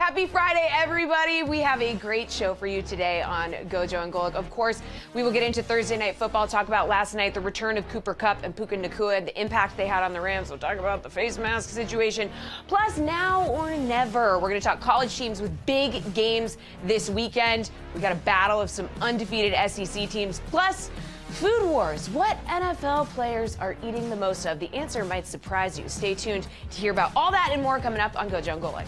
Happy Friday, everybody. We have a great show for you today on GoJo and Golic. Of course, we will get into Thursday Night Football, talk about last night, the return of Cooper Kupp and Puka Nacua, the impact they had on the Rams. We'll talk about the face mask situation. Plus, now or never, we're going to talk college teams with big games this weekend. We got a battle of some undefeated SEC teams. Plus, food wars. What NFL players are eating the most of? The answer might surprise you. Stay tuned to hear about all that and more coming up on GoJo and Golic.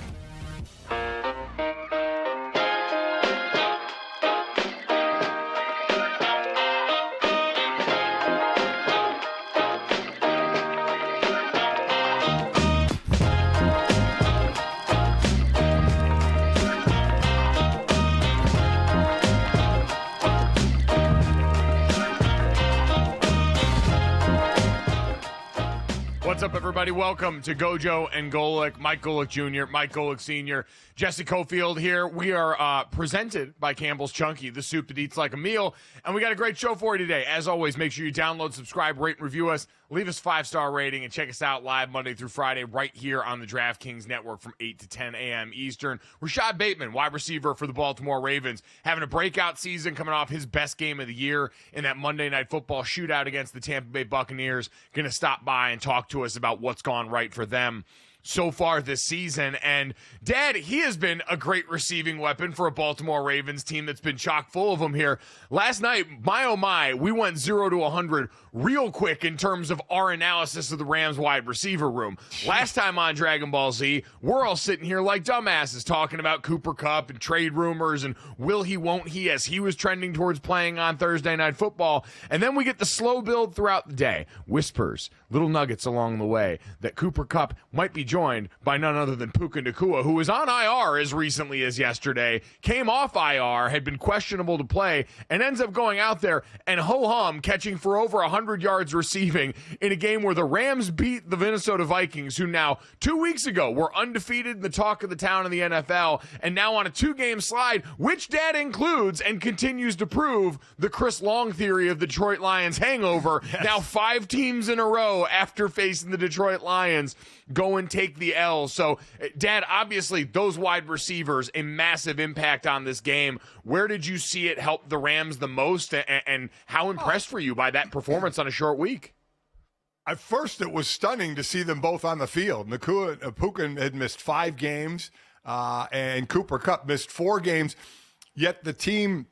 What's up, everybody? Welcome to GoJo and Golic. Mike Golic Jr., Mike Golic Sr., Jesse Cofield here. We are presented by Campbell's Chunky, the soup that eats like a meal. And we got a great show for you today. As always, make sure you download, subscribe, rate, and review us. Leave us a 5-star rating and check us out live Monday through Friday right here on the DraftKings Network from 8 to 10 a.m. Eastern. Rashad Bateman, wide receiver for the Baltimore Ravens, having a breakout season, coming off his best game of the year in that Monday Night Football shootout against the Tampa Bay Buccaneers. Going to stop by and talk to us about what's gone right for them so far this season. And Dad, he has been a great receiving weapon for a Baltimore Ravens team that's been chock full of them here. Last night, my oh my, we went 0 to 100 real quick in terms of our analysis of the Rams wide receiver room. Last time on Dragon Ball Z, we're all sitting here like dumbasses talking about Cooper Kupp and trade rumors and will he, won't he, as he was trending towards playing on Thursday Night Football. And then we get the slow build throughout the day. Whispers, little nuggets along the way that Cooper Kupp might be joined by none other than Puka Nacua, who was on IR as recently as yesterday, came off IR, had been questionable to play, and ends up going out there and ho-hum catching for over 100 yards receiving in a game where the Rams beat the Minnesota Vikings, who now 2 weeks ago were undefeated, the talk of the town in the NFL, and now on a 2-game slide, which Dad includes and continues to prove the Chris Long theory of the Detroit Lions hangover. Yes. Now 5 teams in a row after facing the Detroit Lions go and take the L. So, Dad, obviously those wide receivers, a massive impact on this game. Where did you see it help the Rams the most, and how impressed were you by that performance on a short week? At first, it was stunning to see them both on the field. Puka had missed 5 games, and Cooper Kupp missed 4 games, yet the team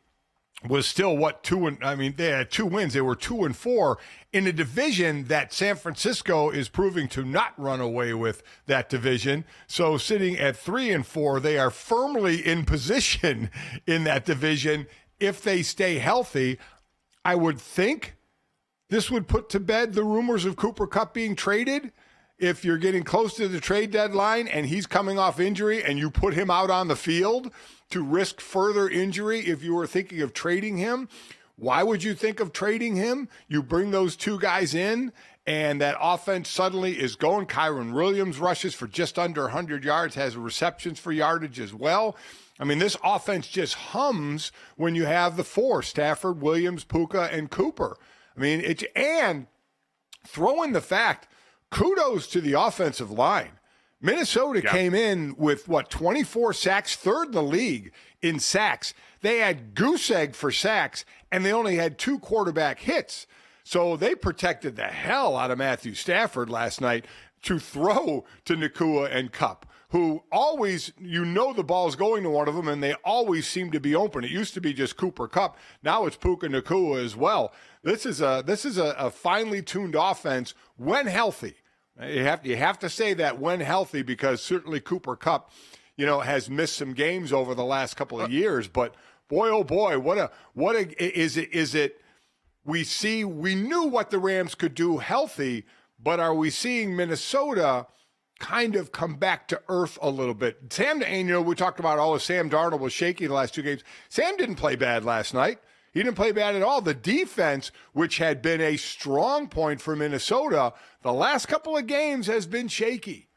was still they had 2 wins. They were 2-4 in a division that San Francisco is proving to not run away with that division. So sitting at 3-4, they are firmly in position in that division. If they stay healthy, I would think this would put to bed the rumors of Cooper Kupp being traded. If you're getting close to the trade deadline and he's coming off injury and you put him out on the field to risk further injury, if you were thinking of trading him, why would you think of trading him? You bring those 2 guys in and that offense suddenly is going. Kyron Williams rushes for just under 100 yards, has receptions for yardage as well. I mean, this offense just hums when you have the 4, Stafford, Williams, Puka, and Cooper. I mean, and throw in the fact, kudos to the offensive line. Minnesota came in with, 24 sacks, 3rd in the league in sacks. They had goose egg for sacks, and they only had 2 quarterback hits. So they protected the hell out of Matthew Stafford last night to throw to Nacua and Kupp, who always, the ball's going to one of them, and they always seem to be open. It used to be just Cooper Kupp. Now it's Puka Nacua as well. This is a finely tuned offense when healthy. You have to say that when healthy, because certainly Cooper Kupp, has missed some games over the last couple of years. But boy, oh boy, is it? We knew what the Rams could do healthy, but are we seeing Minnesota kind of come back to earth a little bit? We talked about Sam Darnold was shaky the last 2 games. Sam didn't play bad last night. He didn't play bad at all. The defense, which had been a strong point for Minnesota, the last couple of games has been shaky.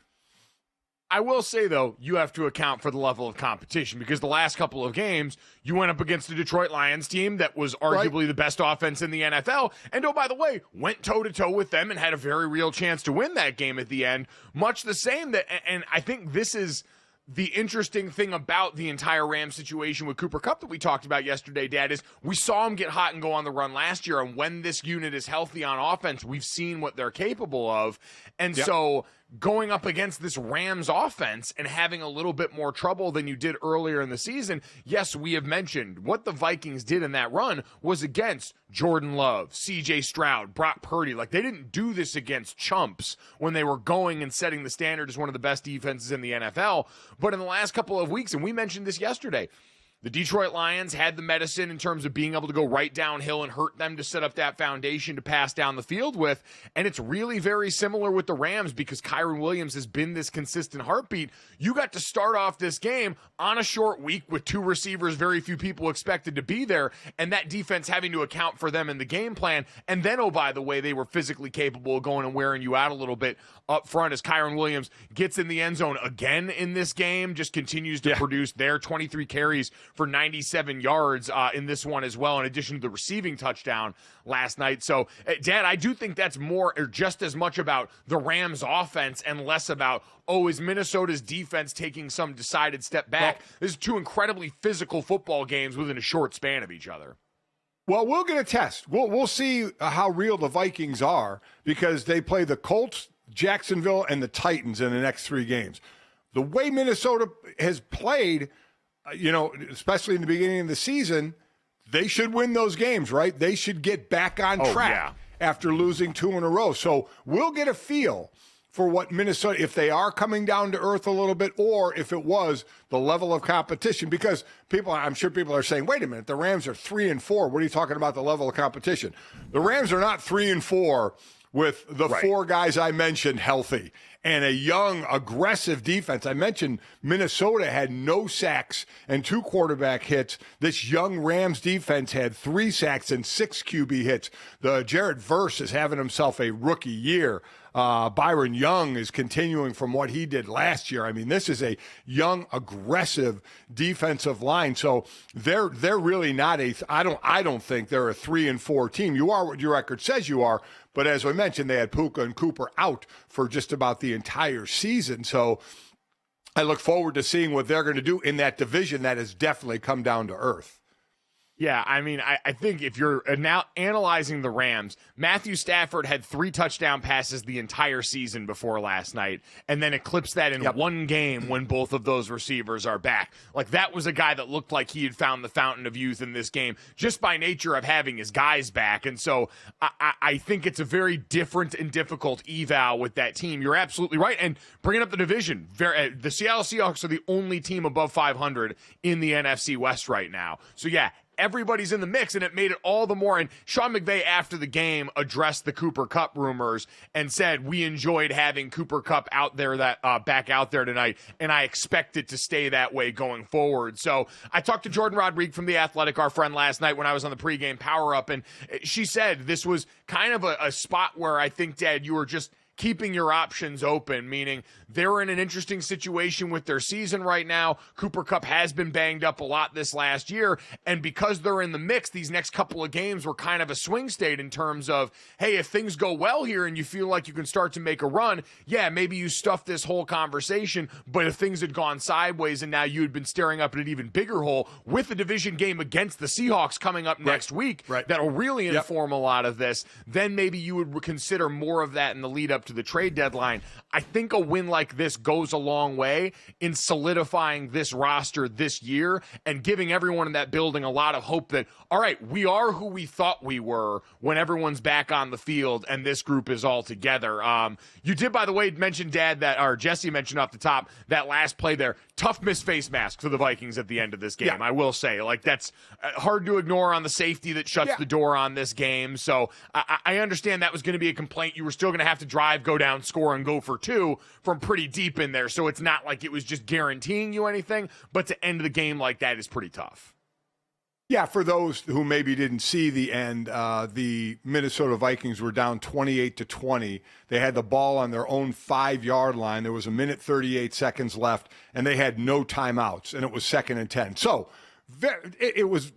I will say, though, you have to account for the level of competition, because the last couple of games, you went up against the Detroit Lions team that was arguably the best offense in the NFL. And, oh, by the way, went toe-to-toe with them and had a very real chance to win that game at the end. Much the same, and I think this is the interesting thing about the entire Rams situation with Cooper Kupp that we talked about yesterday, Dad, is we saw him get hot and go on the run last year. And when this unit is healthy on offense, we've seen what they're capable of. And so going up against this Rams offense and having a little bit more trouble than you did earlier in the season, yes, we have mentioned what the Vikings did in that run was against Jordan Love, CJ Stroud, Brock Purdy. Like, they didn't do this against chumps when they were going and setting the standard as one of the best defenses in the NFL. But in the last couple of weeks, and we mentioned this yesterday, the Detroit Lions had the medicine in terms of being able to go right downhill and hurt them to set up that foundation to pass down the field with. And it's really very similar with the Rams because Kyren Williams has been this consistent heartbeat. You got to start off this game on a short week with two receivers, very few people expected to be there, and that defense having to account for them in the game plan. And then, oh, by the way, they were physically capable of going and wearing you out a little bit up front as Kyren Williams gets in the end zone again in this game, just continues to produce their 23 carries for 97 yards in this one as well, in addition to the receiving touchdown last night. So, Dad, I do think that's more or just as much about the Rams offense and less about, is Minnesota's defense taking some decided step back? This is two incredibly physical football games within a short span of each other. Well, we'll get a test. We'll see how real the Vikings are because they play the Colts, Jacksonville, and the Titans in the next 3 games. The way Minnesota has played, especially in the beginning of the season, they should win those games, right? They should get back on track after losing 2 in a row. So we'll get a feel for what Minnesota, if they are coming down to earth a little bit, or if it was the level of competition, because I'm sure people are saying, wait a minute, the Rams are 3-4. What are you talking about the level of competition? The Rams are not 3-4 with the 4 guys I mentioned healthy and a young, aggressive defense. I mentioned Minnesota had no sacks and 2 quarterback hits. This young Rams defense had 3 sacks and 6 QB hits. The Jared Verse is having himself a rookie year. Byron Young is continuing from what he did last year. I mean, this is a young, aggressive defensive line. So they're really not I don't think they're a 3-4 team. You are what your record says you are. But as I mentioned, they had Puka and Cooper out for just about the entire season. So I look forward to seeing what they're going to do in that division that has definitely come down to earth. Yeah, I mean, I think if you're now analyzing the Rams, Matthew Stafford had 3 touchdown passes the entire season before last night, and then eclipsed that in one game when both of those receivers are back. Like, that was a guy that looked like he had found the fountain of youth in this game, just by nature of having his guys back. And so I think it's a very different and difficult eval with that team. You're absolutely right. And bringing up the division, the Seattle Seahawks are the only team above 500 in the NFC West right now. So, yeah, everybody's in the mix, and it made it all the more. And Sean McVay, after the game, addressed the Cooper Kupp rumors and said, we enjoyed having Cooper Kupp out there, back out there tonight, and I expect it to stay that way going forward. So I talked to Jordan Rodriguez from The Athletic, our friend, last night when I was on the pregame power-up, and she said this was kind of a spot where I think, Dad, you were just keeping your options open, meaning they're in an interesting situation with their season right now. Cooper Kupp has been banged up a lot this last year, and because they're in the mix, these next couple of games were kind of a swing state in terms of, hey, if things go well here and you feel like you can start to make a run, yeah, maybe you stuff this whole conversation, but if things had gone sideways and now you had been staring up at an even bigger hole with the division game against the Seahawks coming up next week, that'll really inform a lot of this, then maybe you would consider more of that in the lead up to the trade deadline. I think a win like this goes a long way in solidifying this roster this year and giving everyone in that building a lot of hope that, all right, we are who we thought we were when everyone's back on the field and this group is all together. You did, by the way, mention, Dad, or Jesse mentioned off the top, that last play there, tough missed face mask for the Vikings at the end of this game. I will say, like, that's hard to ignore on the safety that shuts the door on this game. So I understand that was going to be a complaint. You were still going to have to drive, go down, score, and go for 2 from pretty deep in there. So it's not like it was just guaranteeing you anything, but to end the game like that is pretty tough. Yeah, for those who maybe didn't see the end, the Minnesota Vikings were down 28-20. They had the ball on their own 5-yard line. There was 1:38 seconds left, and they had no timeouts, and it was 2nd and 10. So it was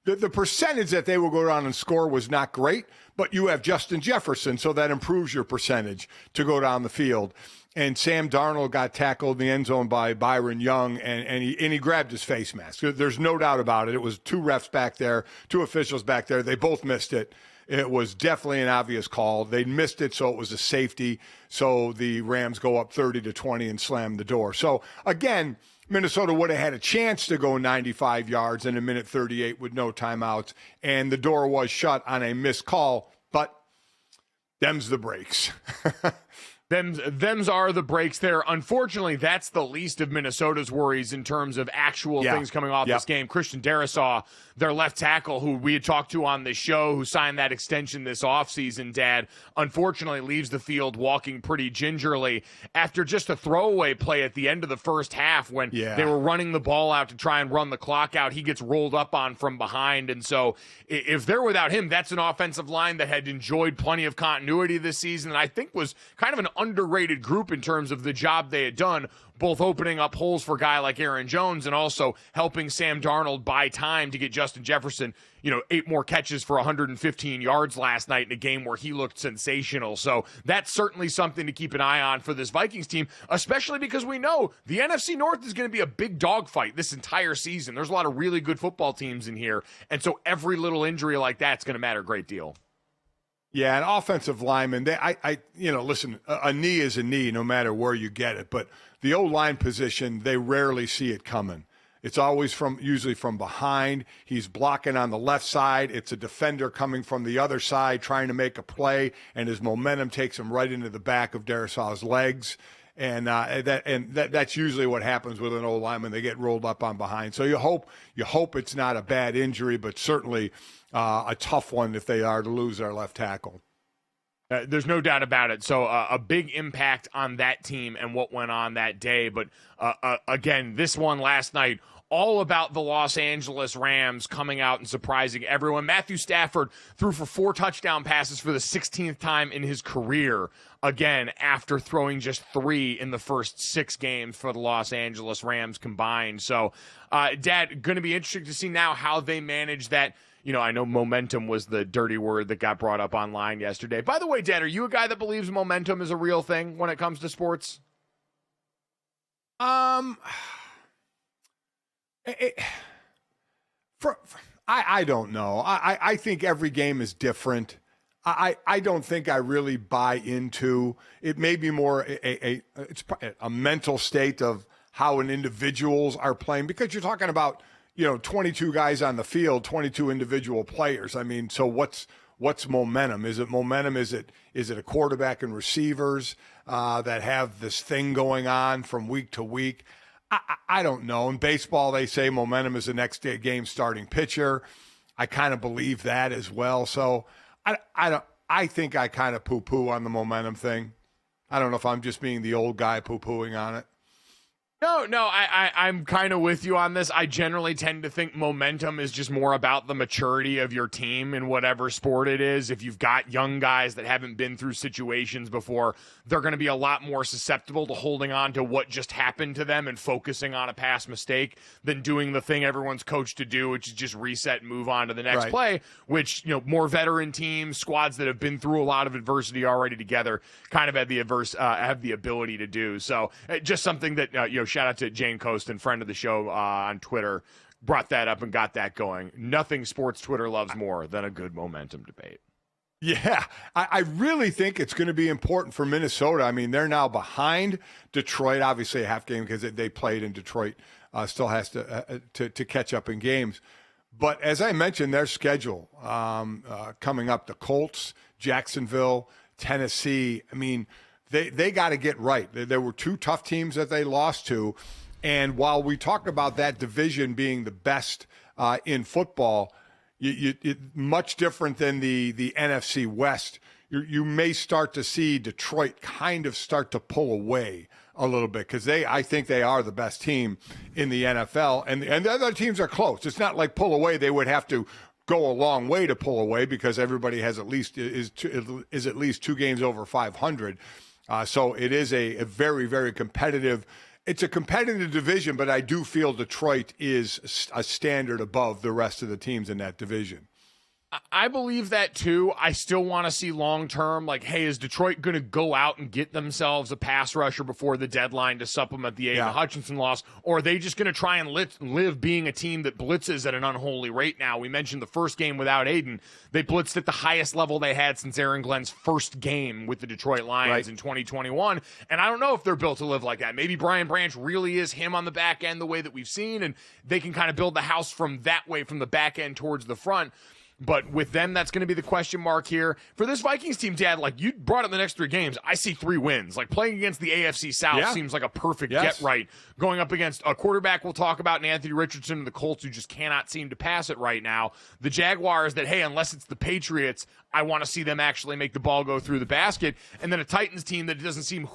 the percentage that they will go down and score was not great, but you have Justin Jefferson, so that improves your percentage to go down the field and Sam Darnold got tackled in the end zone by Byron Young, and he grabbed his face mask. There's no doubt about it. It was two refs back there, two officials back there. They both missed it. It was definitely an obvious call. They missed it, so it was a safety. So the Rams go up 30-20 and slam the door. So, again, Minnesota would have had a chance to go 95 yards in a minute 38 with no timeouts, and the door was shut on a missed call, but them's the breaks. Them's are the breaks there. Unfortunately, that's the least of Minnesota's worries in terms of actual things coming off this game. Christian Darrisaw, their left tackle, who we had talked to on this show, who signed that extension this offseason, Dad, unfortunately leaves the field walking pretty gingerly after just a throwaway play at the end of the first half when they were running the ball out to try and run the clock out. He gets rolled up on from behind. And so if they're without him, that's an offensive line that had enjoyed plenty of continuity this season and I think was kind of an underrated group in terms of the job they had done, both opening up holes for a guy like Aaron Jones and also helping Sam Darnold buy time to get Justin Jefferson, 8 more catches for 115 yards last night in a game where he looked sensational. So that's certainly something to keep an eye on for this Vikings team, especially because we know the NFC North is going to be a big dogfight this entire season. There's a lot of really good football teams in here, and so every little injury like that's going to matter a great deal. Yeah, an offensive lineman, listen, a knee is a knee no matter where you get it. But the O-line position, they rarely see it coming. It's always usually from behind. He's blocking on the left side. It's a defender coming from the other side trying to make a play, and his momentum takes him right into the back of Darrisaw's legs. And that's usually what happens with an O-lineman. They get rolled up on behind. So you hope it's not a bad injury, but certainly a tough one if they are to lose their left tackle. There's no doubt about it. So a big impact on that team and what went on that day. But again, this one last night, all about the Los Angeles Rams coming out and surprising everyone. Matthew Stafford threw for 4 touchdown passes for the 16th time in his career, again, after throwing just 3 in the first 6 games for the Los Angeles Rams combined. So, Dad, going to be interesting to see now how they manage that. I know momentum was the dirty word that got brought up online yesterday. By the way, Dad, are you a guy that believes momentum is a real thing when it comes to sports? I don't know. I think every game is different. I don't think I really buy into it. May be more it's a mental state of how an individuals are playing, because you're talking about 22 guys on the field, 22 individual players. I mean, so what's momentum? Is it momentum? Is it a quarterback and receivers that have this thing going on from week to week? I don't know. In baseball, they say momentum is the next day game starting pitcher. I kind of believe that as well. So I think I kind of poo-poo on the momentum thing. I don't know if I'm just being the old guy poo-pooing on it. No, I'm kind of with you on this. I generally tend to think momentum is just more about the maturity of your team in whatever sport it is. If you've got young guys that haven't been through situations before, they're going to be a lot more susceptible to holding on to what just happened to them and focusing on a past mistake than doing the thing everyone's coached to do, which is just reset and move on to the next play, which, more veteran teams, squads that have been through a lot of adversity already together kind of have the ability to do. So just something that, shout out to Jane Costin, friend of the show on Twitter, brought that up and got that going. Nothing sports Twitter loves more than a good momentum debate. Yeah, I really think it's going to be important for Minnesota. I mean, they're now behind Detroit, obviously a half game because they played in Detroit, still has to catch up in games. But as I mentioned, their schedule coming up, the Colts, Jacksonville, Tennessee, I mean, They got to get right. There were 2 tough teams that they lost to. And while we talk about that division being the best in football, much different than the NFC West, you may start to see Detroit kind of start to pull away a little bit because I think they are the best team in the NFL. And the other teams are close. It's not like pull away. They would have to go a long way to pull away because everybody has at least is at least 2 games over 500. So it is a very, very competitive. It's a competitive division, but I do feel Detroit is a standard above the rest of the teams in that division. I believe that too. I still want to see long term, like, hey, is Detroit going to go out and get themselves a pass rusher before the deadline to supplement the Aiden Hutchinson loss? Or are they just going to try and live being a team that blitzes at an unholy rate now? We mentioned the first game without Aiden. They blitzed at the highest level they had since Aaron Glenn's first game with the Detroit Lions in 2021. And I don't know if they're built to live like that. Maybe Brian Branch really is him on the back end the way that we've seen, and they can kind of build the house from that way, from the back end towards the front. But with them, that's going to be the question mark here. For this Vikings team, Dad, like you brought up the next 3 games, I see 3 wins. Like playing against the AFC South seems like a perfect get right. Going up against a quarterback we'll talk about in Anthony Richardson and the Colts, who just cannot seem to pass it right now. The Jaguars that, hey, unless it's the Patriots, I want to see them actually make the ball go through the basket. And then a Titans team that doesn't seem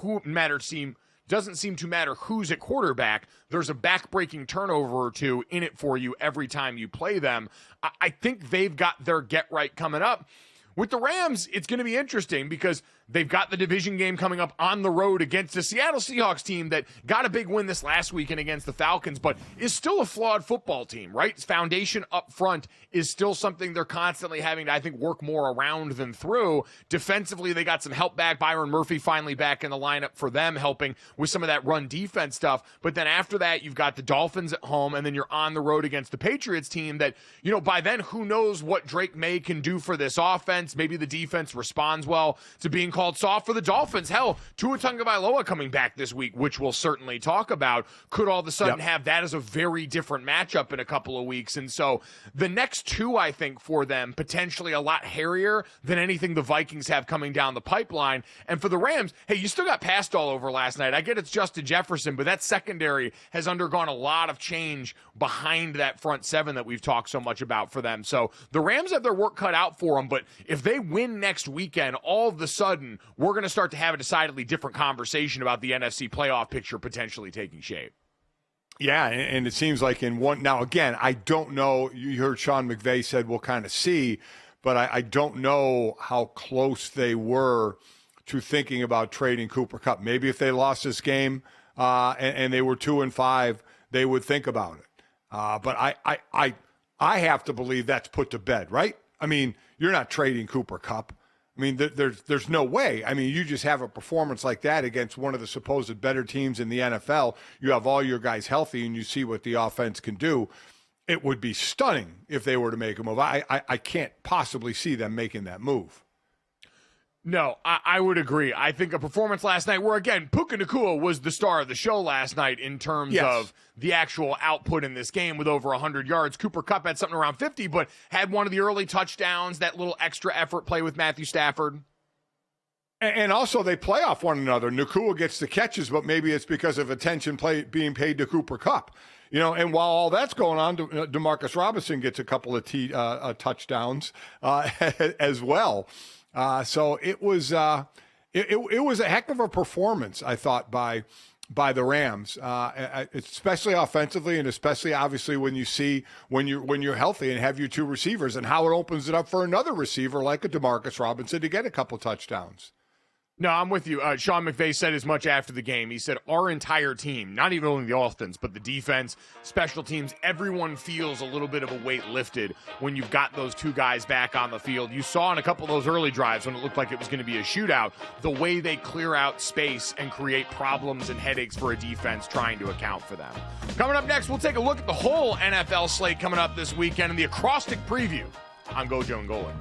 to matter who's at quarterback. There's a back-breaking turnover or 2 in it for you every time you play them. I think they've got their get-right coming up. With the Rams, it's going to be interesting because they've got the division game coming up on the road against the Seattle Seahawks team that got a big win this last weekend against the Falcons, but is still a flawed football team, right? Its foundation up front is still something they're constantly having to, I think, work more around than through. Defensively, they got some help back. Byron Murphy finally back in the lineup for them, helping with some of that run defense stuff. But then after that, you've got the Dolphins at home, and then you're on the road against the Patriots team that, you know, by then, who knows what Drake May can do for this offense. Maybe the defense responds well to being called soft for the Dolphins. Hell, Tua Tagovailoa coming back this week, which we'll certainly talk about, could all of a sudden have that as a very different matchup in a couple of weeks. And so the next 2, I think, for them, potentially a lot hairier than anything the Vikings have coming down the pipeline. And for the Rams, hey, you still got passed all over last night. I get it's Justin Jefferson, but that secondary has undergone a lot of change behind that front 7 that we've talked so much about for them. So the Rams have their work cut out for them, but if they win next weekend, all of a sudden, we're going to start to have a decidedly different conversation about the NFC playoff picture potentially taking shape. Yeah, and it seems like in one – now, again, I don't know. You heard Sean McVay said we'll kind of see, but I don't know how close they were to thinking about trading Cooper Kupp. Maybe if they lost this game and they were 2-5, they would think about it. But I have to believe that's put to bed, right? I mean, you're not trading Cooper Kupp. I mean, there's no way. I mean, you just have a performance like that against one of the supposed better teams in the NFL. You have all your guys healthy, and you see what the offense can do. It would be stunning if they were to make a move. I can't possibly see them making that move. No, I would agree. I think a performance last night where, again, Puka Nacua was the star of the show last night in terms of the actual output in this game with over 100 yards. Cooper Kupp had something around 50, but had one of the early touchdowns, that little extra effort play with Matthew Stafford. And also they play off one another. Nacua gets the catches, but maybe it's because of attention being paid to Cooper Kupp. You know, and while all that's going on, Demarcus Robinson gets a couple of touchdowns as well. So it was it was a heck of a performance, I thought, by the Rams, especially offensively, and especially obviously when you're healthy and have your 2 receivers, and how it opens it up for another receiver like a Demarcus Robinson to get a couple touchdowns. No, I'm with you. Sean McVay said as much after the game. He said our entire team, not even only the offense, but the defense, special teams, everyone feels a little bit of a weight lifted when you've got those 2 guys back on the field. You saw in a couple of those early drives when it looked like it was going to be a shootout, the way they clear out space and create problems and headaches for a defense trying to account for them. Coming up next, we'll take a look at the whole NFL slate coming up this weekend and the acrostic preview on GoJo and Golic.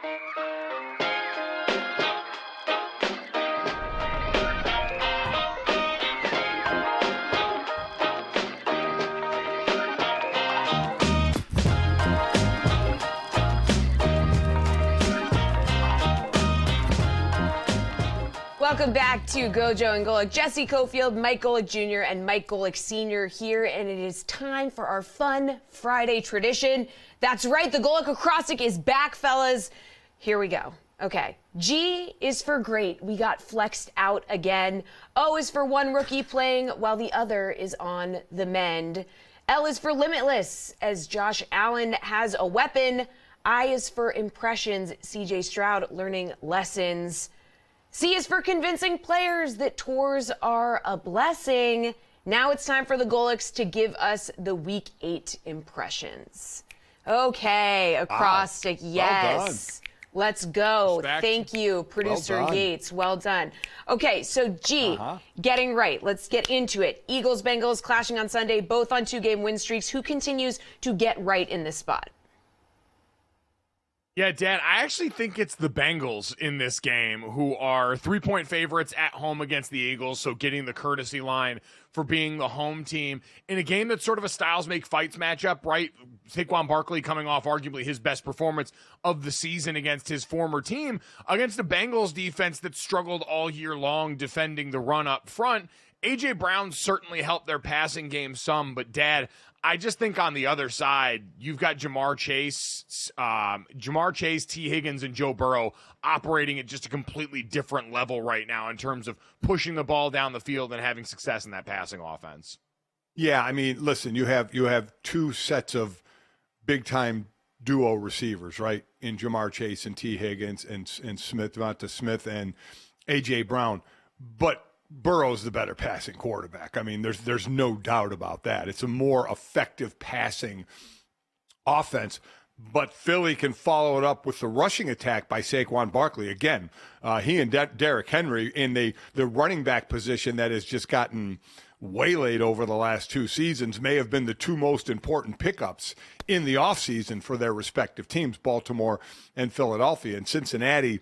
Welcome back to GoJo and Golic. Jesse Cofield, Mike Golic Jr., and Mike Golic Sr. here, and it is time for our fun Friday tradition. That's right, the Golic acrostic is back, fellas. Here we go. Okay, G is for great. We got flexed out again. O is for one rookie playing while the other is on the mend. L is for limitless, as Josh Allen has a weapon. I is for impressions, CJ Stroud learning lessons. C is for convincing players that tours are a blessing. Now it's time for the Golics to give us the Week 8 impressions. Okay, acrostic, wow. yes. Let's go. Respect. Thank you, producer Well Yates. Well done. Okay, so G, getting right. Let's get into it. Eagles, Bengals clashing on Sunday, both on 2-game win streaks. Who continues to get right in this spot? Yeah, Dad, I actually think it's the Bengals in this game who are 3-point favorites at home against the Eagles, so getting the courtesy line for being the home team in a game that's sort of a styles make fights matchup, right? Saquon Barkley coming off arguably his best performance of the season against his former team, against a Bengals defense that struggled all year long defending the run up front. A.J. Brown certainly helped their passing game some, but Dad, I just think on the other side, you've got Jamar Chase, T. Higgins, and Joe Burrow operating at just a completely different level right now in terms of pushing the ball down the field and having success in that passing offense. Yeah, I mean, listen, you have two sets of big-time duo receivers, right, in Jamar Chase and T. Higgins and Smith, Devonta Smith and A.J. Brown. But Burrow's the better passing quarterback. I mean, there's no doubt about that. It's a more effective passing offense, but Philly can follow it up with the rushing attack by Saquon Barkley. Again, he and Derrick Henry in the running back position that has just gotten waylaid over the last two seasons may have been the two most important pickups in the offseason for their respective teams, Baltimore and Philadelphia. And Cincinnati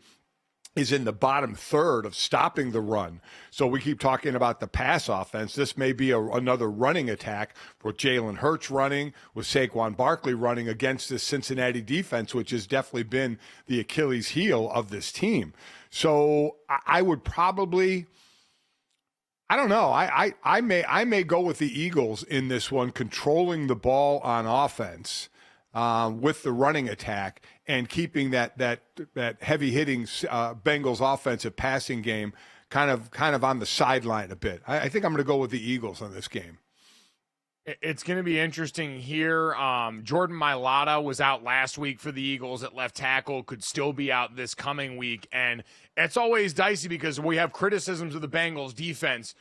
is in the bottom third of stopping the run. So we keep talking about the pass offense. This may be another running attack with Jalen Hurts running, with Saquon Barkley running against this Cincinnati defense, which has definitely been the Achilles heel of this team. So I would probably, I don't know. I may go with the Eagles in this one, controlling the ball on offense with the running attack and keeping that heavy hitting Bengals offensive passing game kind of on the sideline a bit. I think I'm going to go with the Eagles on this game. It's going to be interesting here. Jordan Mailata was out last week for the Eagles at left tackle, could still be out this coming week. And it's always dicey because we have criticisms of the Bengals defense.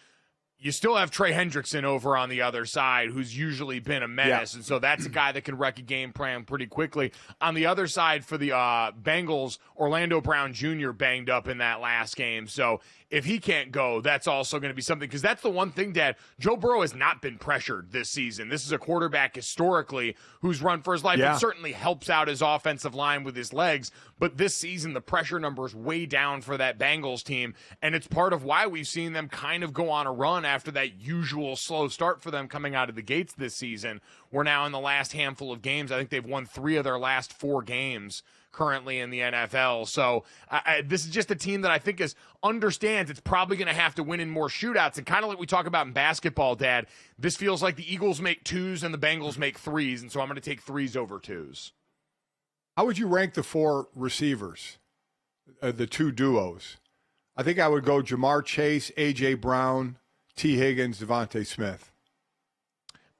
You still have Trey Hendrickson over on the other side, who's usually been a menace. Yeah. And so that's a guy that can wreck a game plan pretty quickly. On the other side for the Bengals, Orlando Brown Jr. banged up in that last game. So if he can't go, that's also going to be something. Because that's the one thing, Dad, Joe Burrow has not been pressured this season. This is a quarterback historically who's run for his life. Yeah. It certainly helps out his offensive line with his legs. But this season, the pressure number is way down for that Bengals team. And it's part of why we've seen them kind of go on a run after that usual slow start for them coming out of the gates this season. We're now in the last handful of games. I think they've won 3 of their last 4 games currently in the NFL. So this is just a team that I think understands it's probably going to have to win in more shootouts. And kind of like we talk about in basketball, Dad, this feels like the Eagles make 2s and the Bengals make 3s. And so I'm going to take 3s over 2s. How would you rank the 4 receivers, the 2 duos? I think I would go Jamar Chase, A.J. Brown, T. Higgins, Devonta Smith.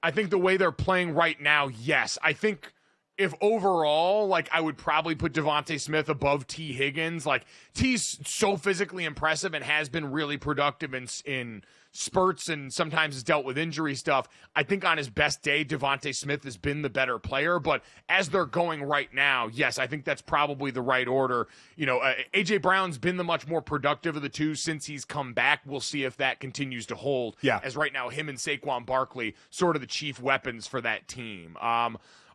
I think the way they're playing right now, yes. I think if overall, I would probably put Devonta Smith above T. Higgins. T's so physically impressive and has been really productive in spurts and sometimes has dealt with injury stuff. I think on his best day, Devonta Smith has been the better player. But as they're going right now, yes, I think that's probably the right order. A.J. Brown's been the much more productive of the two since he's come back. We'll see if that continues to hold. Yeah. As right now, him and Saquon Barkley, sort of the chief weapons for that team.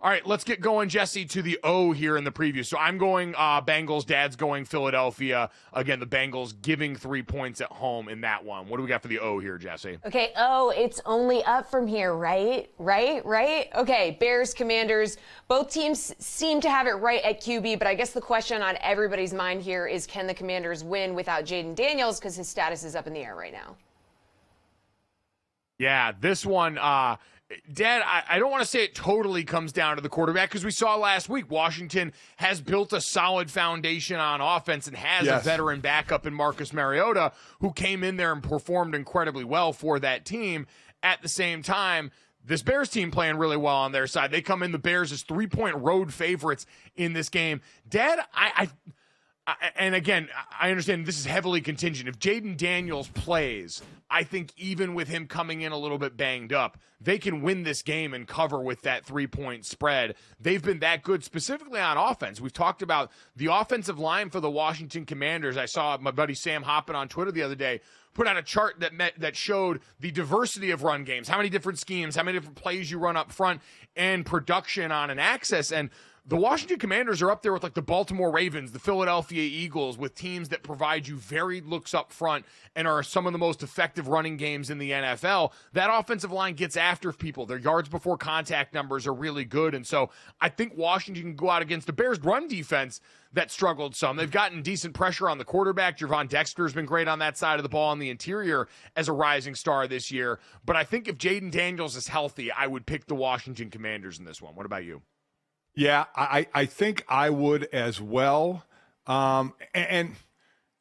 All right, let's get going, Jesse, to the O here in the preview. So I'm going Bengals. Dad's going Philadelphia. Again, the Bengals giving 3 points at home in that one. What do we got for the O here, Jesse? Okay, it's only up from here, right? Okay, Bears, Commanders. Both teams seem to have it right at QB, but I guess the question on everybody's mind here is, can the Commanders win without Jaden Daniels, because his status is up in the air right now? Yeah, this one, Dad, I don't want to say it totally comes down to the quarterback, because we saw last week Washington has built a solid foundation on offense and has a veteran backup in Marcus Mariota, who came in there and performed incredibly well for that team. At the same time, this Bears team playing really well on their side. They come in, the Bears as 3-point road favorites in this game. Dad, and again, I understand this is heavily contingent. If Jaden Daniels plays, I think even with him coming in a little bit banged up, they can win this game and cover with that 3-point spread. They've been that good, specifically on offense. We've talked about the offensive line for the Washington Commanders. I saw my buddy Sam Hoppin on Twitter the other day put out a chart that showed the diversity of run games, how many different schemes, how many different plays you run up front, and production on an axis. And the Washington Commanders are up there with like the Baltimore Ravens, the Philadelphia Eagles, with teams that provide you varied looks up front and are some of the most effective running games in the NFL. That offensive line gets after people. Their yards before contact numbers are really good. And so I think Washington can go out against the Bears' run defense that struggled some. They've gotten decent pressure on the quarterback. Javon Dexter's been great on that side of the ball in the interior as a rising star this year. But I think if Jaden Daniels is healthy, I would pick the Washington Commanders in this one. What about you? Yeah, I think I would as well. And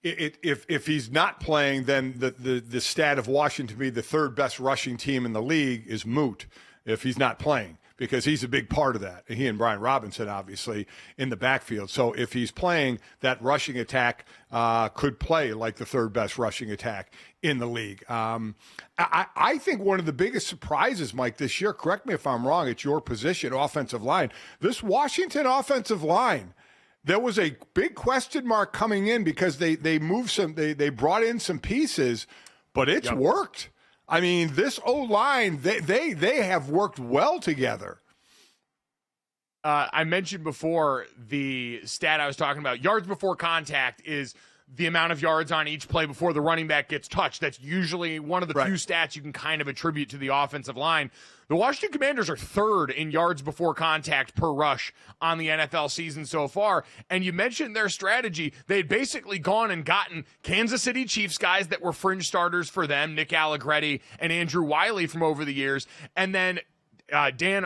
if he's not playing, then the stat of Washington to be the third best rushing team in the league is moot if he's not playing, because he's a big part of that. He and Brian Robinson, obviously, in the backfield. So if he's playing, that rushing attack could play like the third best rushing attack in the league. I think one of the biggest surprises, Mike, this year, correct me if I'm wrong, it's your position, offensive line. This Washington offensive line, there was a big question mark coming in because they moved some, they brought in some pieces, but it's worked. I mean, this O-line, they have worked well together. I mentioned before the stat I was talking about. Yards before contact is the amount of yards on each play before the running back gets touched. That's usually one of the few stats you can kind of attribute to the offensive line. The Washington Commanders are third in yards before contact per rush on the NFL season so far. And you mentioned their strategy. They'd basically gone and gotten Kansas City Chiefs guys that were fringe starters for them, Nick Allegretti and Andrew Wiley from over the years. And then Dan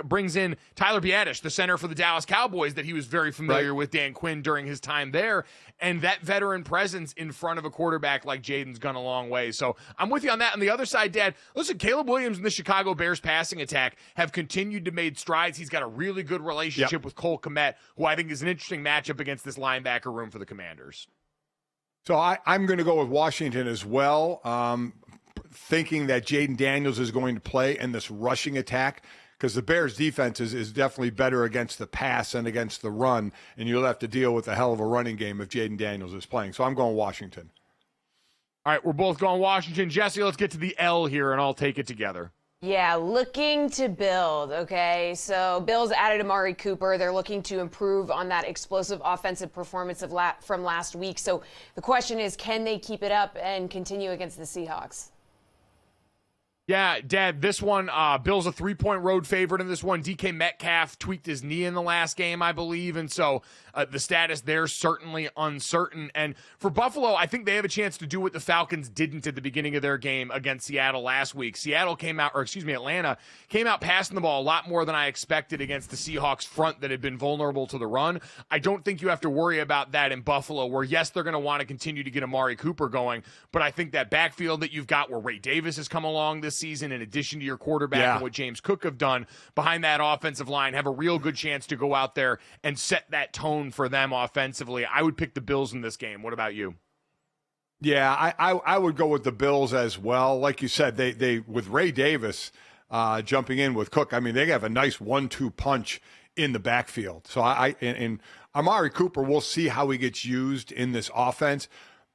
brings in Tyler Biadasz, the center for the Dallas Cowboys, that he was very familiar with Dan Quinn during his time there. And that veteran presence in front of a quarterback like Jaden's gone a long way. So I'm with you on that. On the other side, Dad, listen, Caleb Williams and the Chicago Bears passing attack have continued to make strides. He's got a really good relationship with Cole Kmet, who I think is an interesting matchup against this linebacker room for the Commanders. So I'm going to go with Washington as well. Thinking that Jaden Daniels is going to play in this rushing attack, because the Bears defense is definitely better against the pass and against the run, and you'll have to deal with a hell of a running game if Jaden Daniels is playing. So I'm going Washington. All right, we're both going Washington. Jesse, let's get to the L here, and I'll take it together. Yeah, looking to build, okay? So Bills added Amari Cooper. They're looking to improve on that explosive offensive performance from last week. So the question is, can they keep it up and continue against the Seahawks? Yeah, Dad, this one, Bill's a 3-point road favorite in this one. DK Metcalf tweaked his knee in the last game, I believe, and so the status there certainly uncertain. And for Buffalo, I think they have a chance to do what the Falcons didn't at the beginning of their game against Seattle last week. Atlanta came out passing the ball a lot more than I expected against the Seahawks front that had been vulnerable to the run. I don't think you have to worry about that in Buffalo, where, yes, they're going to want to continue to get Amari Cooper going, but I think that backfield that you've got where Ray Davis has come along this season, in addition to your quarterback and what James Cook have done behind that offensive line, have a real good chance to go out there and set that tone for them offensively. I would pick the Bills in this game. What about you? Yeah, I would go with the Bills as well. Like you said, they with Ray Davis jumping in with Cook, I mean, they have a nice 1-2 punch in the backfield. So and Amari Cooper, we'll see how he gets used in this offense.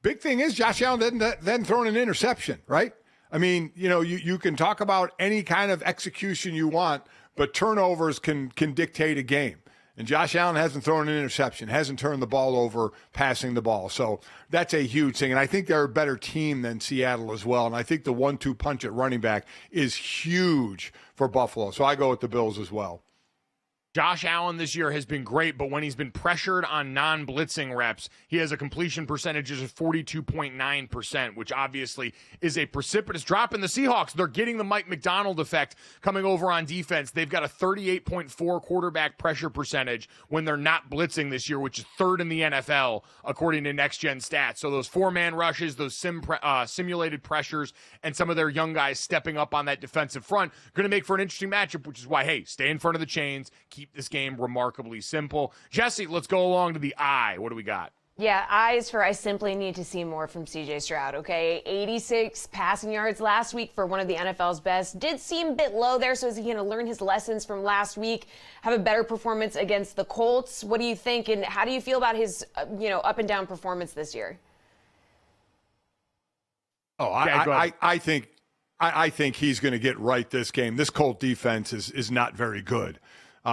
Big thing is Josh Allen then throwing an interception, right? I mean, you can talk about any kind of execution you want, but turnovers can dictate a game. And Josh Allen hasn't thrown an interception, hasn't turned the ball over passing the ball. So that's a huge thing. And I think they're a better team than Seattle as well. And I think the 1-2 punch at running back is huge for Buffalo. So I go with the Bills as well. Josh Allen this year has been great, but when he's been pressured on non-blitzing reps, he has a completion percentage of 42.9%, which obviously is a precipitous drop. In the Seahawks, they're getting the Mike McDonald effect coming over on defense. They've got a 38.4 quarterback pressure percentage when they're not blitzing this year, which is third in the NFL, according to Next Gen Stats. So those four-man rushes, those simulated pressures, and some of their young guys stepping up on that defensive front, going to make for an interesting matchup, which is why, hey, stay in front of the chains, keep this game remarkably simple. Jesse, let's go along to the I. What do we got? Yeah, eyes for I simply need to see more from C.J. Stroud, okay? 86 passing yards last week for one of the NFL's best. Did seem a bit low there, so is he going to learn his lessons from last week, have a better performance against the Colts? What do you think, and how do you feel about his, up and down performance this year? Oh, I think he's going to get right this game. This Colt defense is not very good.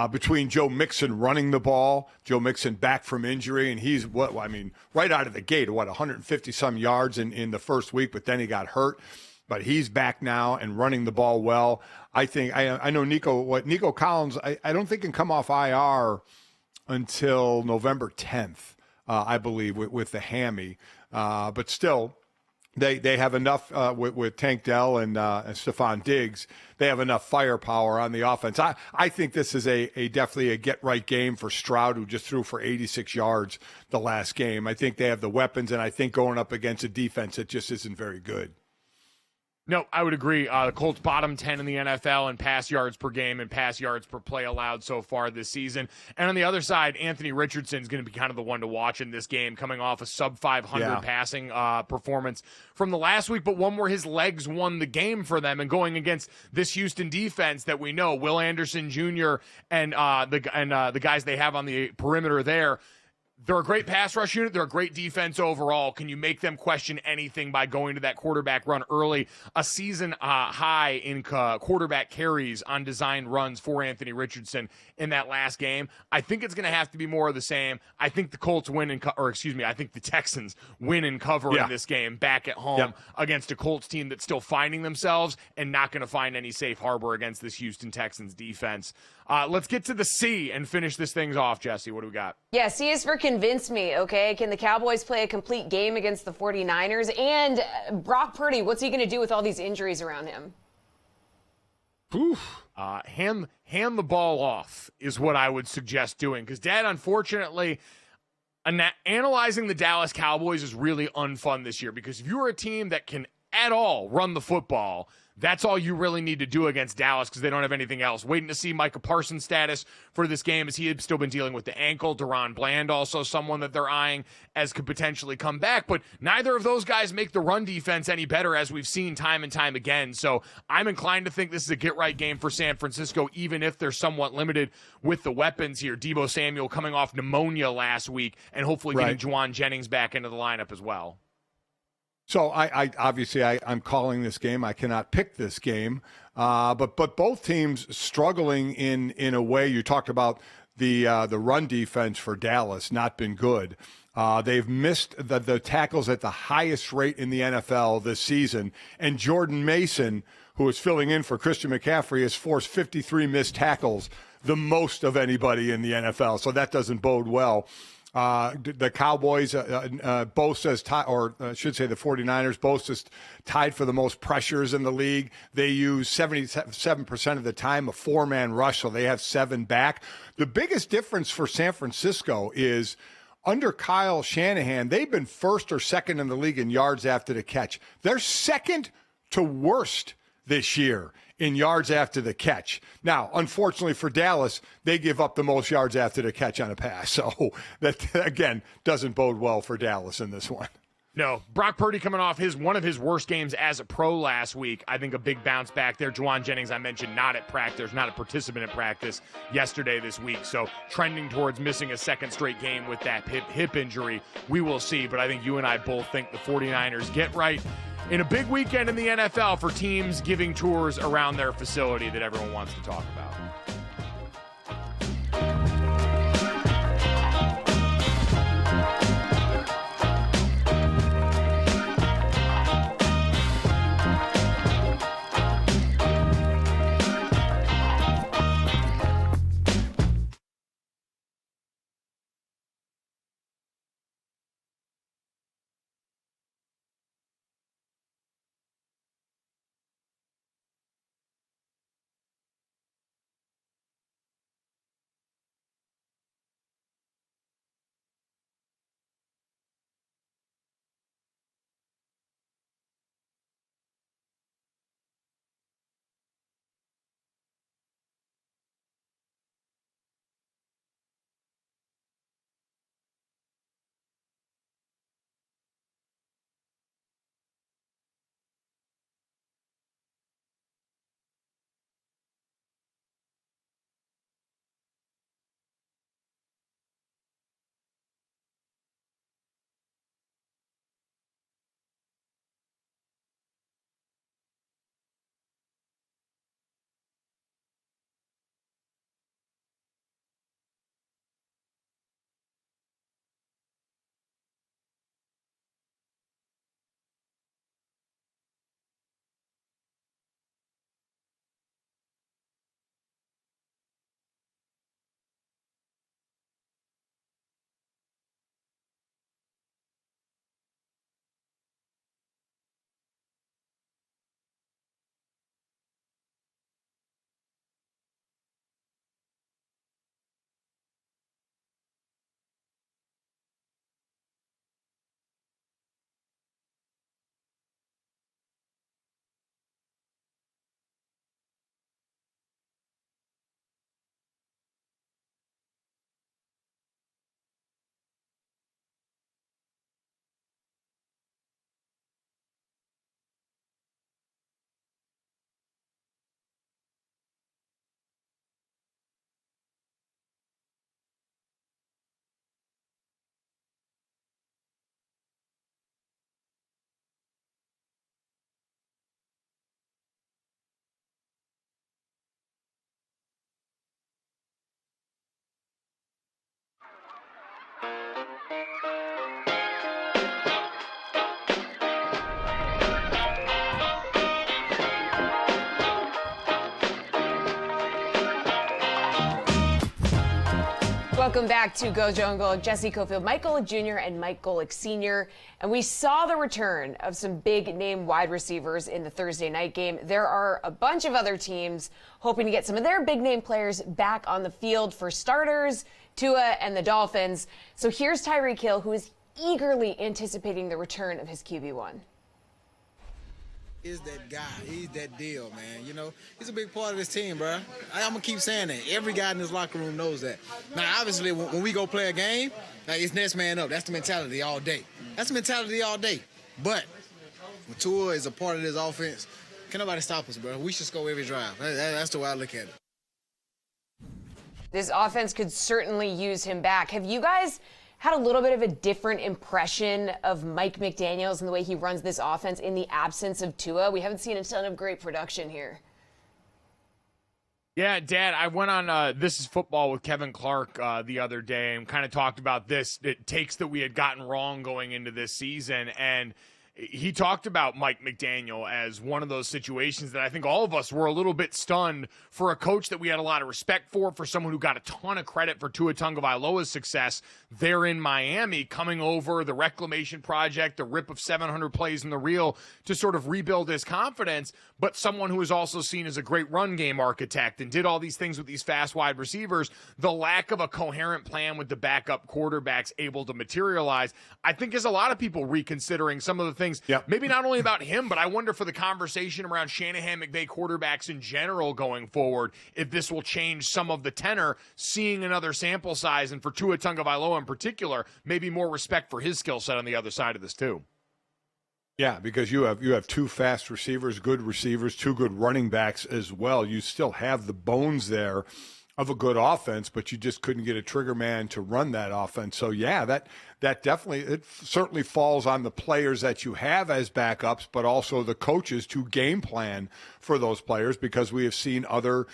Between Joe Mixon running the ball, Joe Mixon back from injury, and he's right out of the gate, 150-some yards in the first week, but then he got hurt. But he's back now and running the ball well. I think I know Nico Collins, I don't think can come off IR until November 10th, I believe, with the hammy. But still, They have enough with Tank Dell and Stephon Diggs. They have enough firepower on the offense. I think this is definitely a get-right game for Stroud, who just threw for 86 yards the last game. I think they have the weapons, and I think going up against a defense that just isn't very good. No, I would agree. The Colts bottom 10 in the NFL in pass yards per game and pass yards per play allowed so far this season. And on the other side, Anthony Richardson is going to be kind of the one to watch in this game, coming off a sub-500 passing performance from the last week, but one where his legs won the game for them, and going against this Houston defense that we know, Will Anderson Jr. and the guys they have on the perimeter there. They're a great pass rush unit. They're a great defense overall. Can you make them question anything by going to that quarterback run early? A season high in quarterback carries on designed runs for Anthony Richardson in that last game. I think it's going to have to be more of the same. I think the Colts win I think the Texans win and cover in this game back at home against a Colts team that's still finding themselves and not going to find any safe harbor against this Houston Texans defense. Let's get to the C and finish this thing off, Jesse. What do we got? Yeah, C is for convince me, okay? Can the Cowboys play a complete game against the 49ers? And Brock Purdy, what's he going to do with all these injuries around him? Hand the ball off is what I would suggest doing. Because, Dad, unfortunately, analyzing the Dallas Cowboys is really unfun this year. Because if you're a team that can at all run the football, that's all you really need to do against Dallas, because they don't have anything else. Waiting to see Micah Parsons' status for this game, as he had still been dealing with the ankle. Deron Bland also someone that they're eyeing as could potentially come back. But neither of those guys make the run defense any better, as we've seen time and time again. So I'm inclined to think this is a get-right game for San Francisco, even if they're somewhat limited with the weapons here. Deebo Samuel coming off pneumonia last week, and hopefully getting Juwan Jennings back into the lineup as well. So I'm calling this game. I cannot pick this game, but both teams struggling in a way. You talked about the run defense for Dallas not been good. They've missed the tackles at the highest rate in the NFL this season, and Jordan Mason, who is filling in for Christian McCaffrey, has forced 53 missed tackles, the most of anybody in the NFL. So that doesn't bode well. The Cowboys, Bosa's the 49ers, Bosa's tied for the most pressures in the league. They use 77% of the time a four-man rush, so they have 7 back. The biggest difference for San Francisco is under Kyle Shanahan, they've been first or second in the league in yards after the catch. They're second to worst this year in yards after the catch. Now, unfortunately for Dallas, they give up the most yards after the catch on a pass. So that, again, doesn't bode well for Dallas in this one. No, Brock Purdy coming off one of his worst games as a pro last week. I think a big bounce back there. Juwan Jennings, I mentioned, not at practice, not a participant at practice yesterday this week. So trending towards missing a second straight game with that hip injury. We will see, but I think you and I both think the 49ers get right in a big weekend in the NFL for teams giving tours around their facility that everyone wants to talk about. Welcome back to GoJo and Golic. Jesse Cofield, Mike Golic Jr. and Mike Golic Sr. And we saw the return of some big-name wide receivers in the Thursday night game. There are a bunch of other teams hoping to get some of their big-name players back on the field. For starters, Tua and the Dolphins. So here's Tyreek Hill, who is eagerly anticipating the return of his QB1. Is that guy. He's that deal, man. You know, he's a big part of this team, bro. I'm going to keep saying that. Every guy in this locker room knows that. Now, obviously, when we go play a game, like, it's next man up. That's the mentality all day. That's the mentality all day. But when Tua is a part of this offense, can nobody stop us, bro? We should score every drive. That's the way I look at it. This offense could certainly use him back. Have you guys had a little bit of a different impression of Mike McDaniels and the way he runs this offense in the absence of Tua? We haven't seen a ton of great production here. Yeah, Dad, I went on This Is Football with Kevin Clark the other day and kind of talked about takes that we had gotten wrong going into this season. And he talked about Mike McDaniel as one of those situations that I think all of us were a little bit stunned for a coach that we had a lot of respect for someone who got a ton of credit for Tua Tagovailoa's success there in Miami, coming over the reclamation project, the rip of 700 plays in the reel to sort of rebuild his confidence, but someone who is also seen as a great run game architect and did all these things with these fast wide receivers. The lack of a coherent plan with the backup quarterbacks able to materialize, I think, is a lot of people reconsidering some of the things. Yep. Maybe not only about him, but I wonder for the conversation around Shanahan McVay quarterbacks in general going forward, if this will change some of the tenor, seeing another sample size, and for Tua Tagovailoa in particular, maybe more respect for his skill set on the other side of this too. Yeah, because you have two fast receivers, good receivers, two good running backs as well. You still have the bones there of a good offense, but you just couldn't get a trigger man to run that offense. So yeah, that definitely, it certainly falls on the players that you have as backups, but also the coaches to game plan for those players, because we have seen other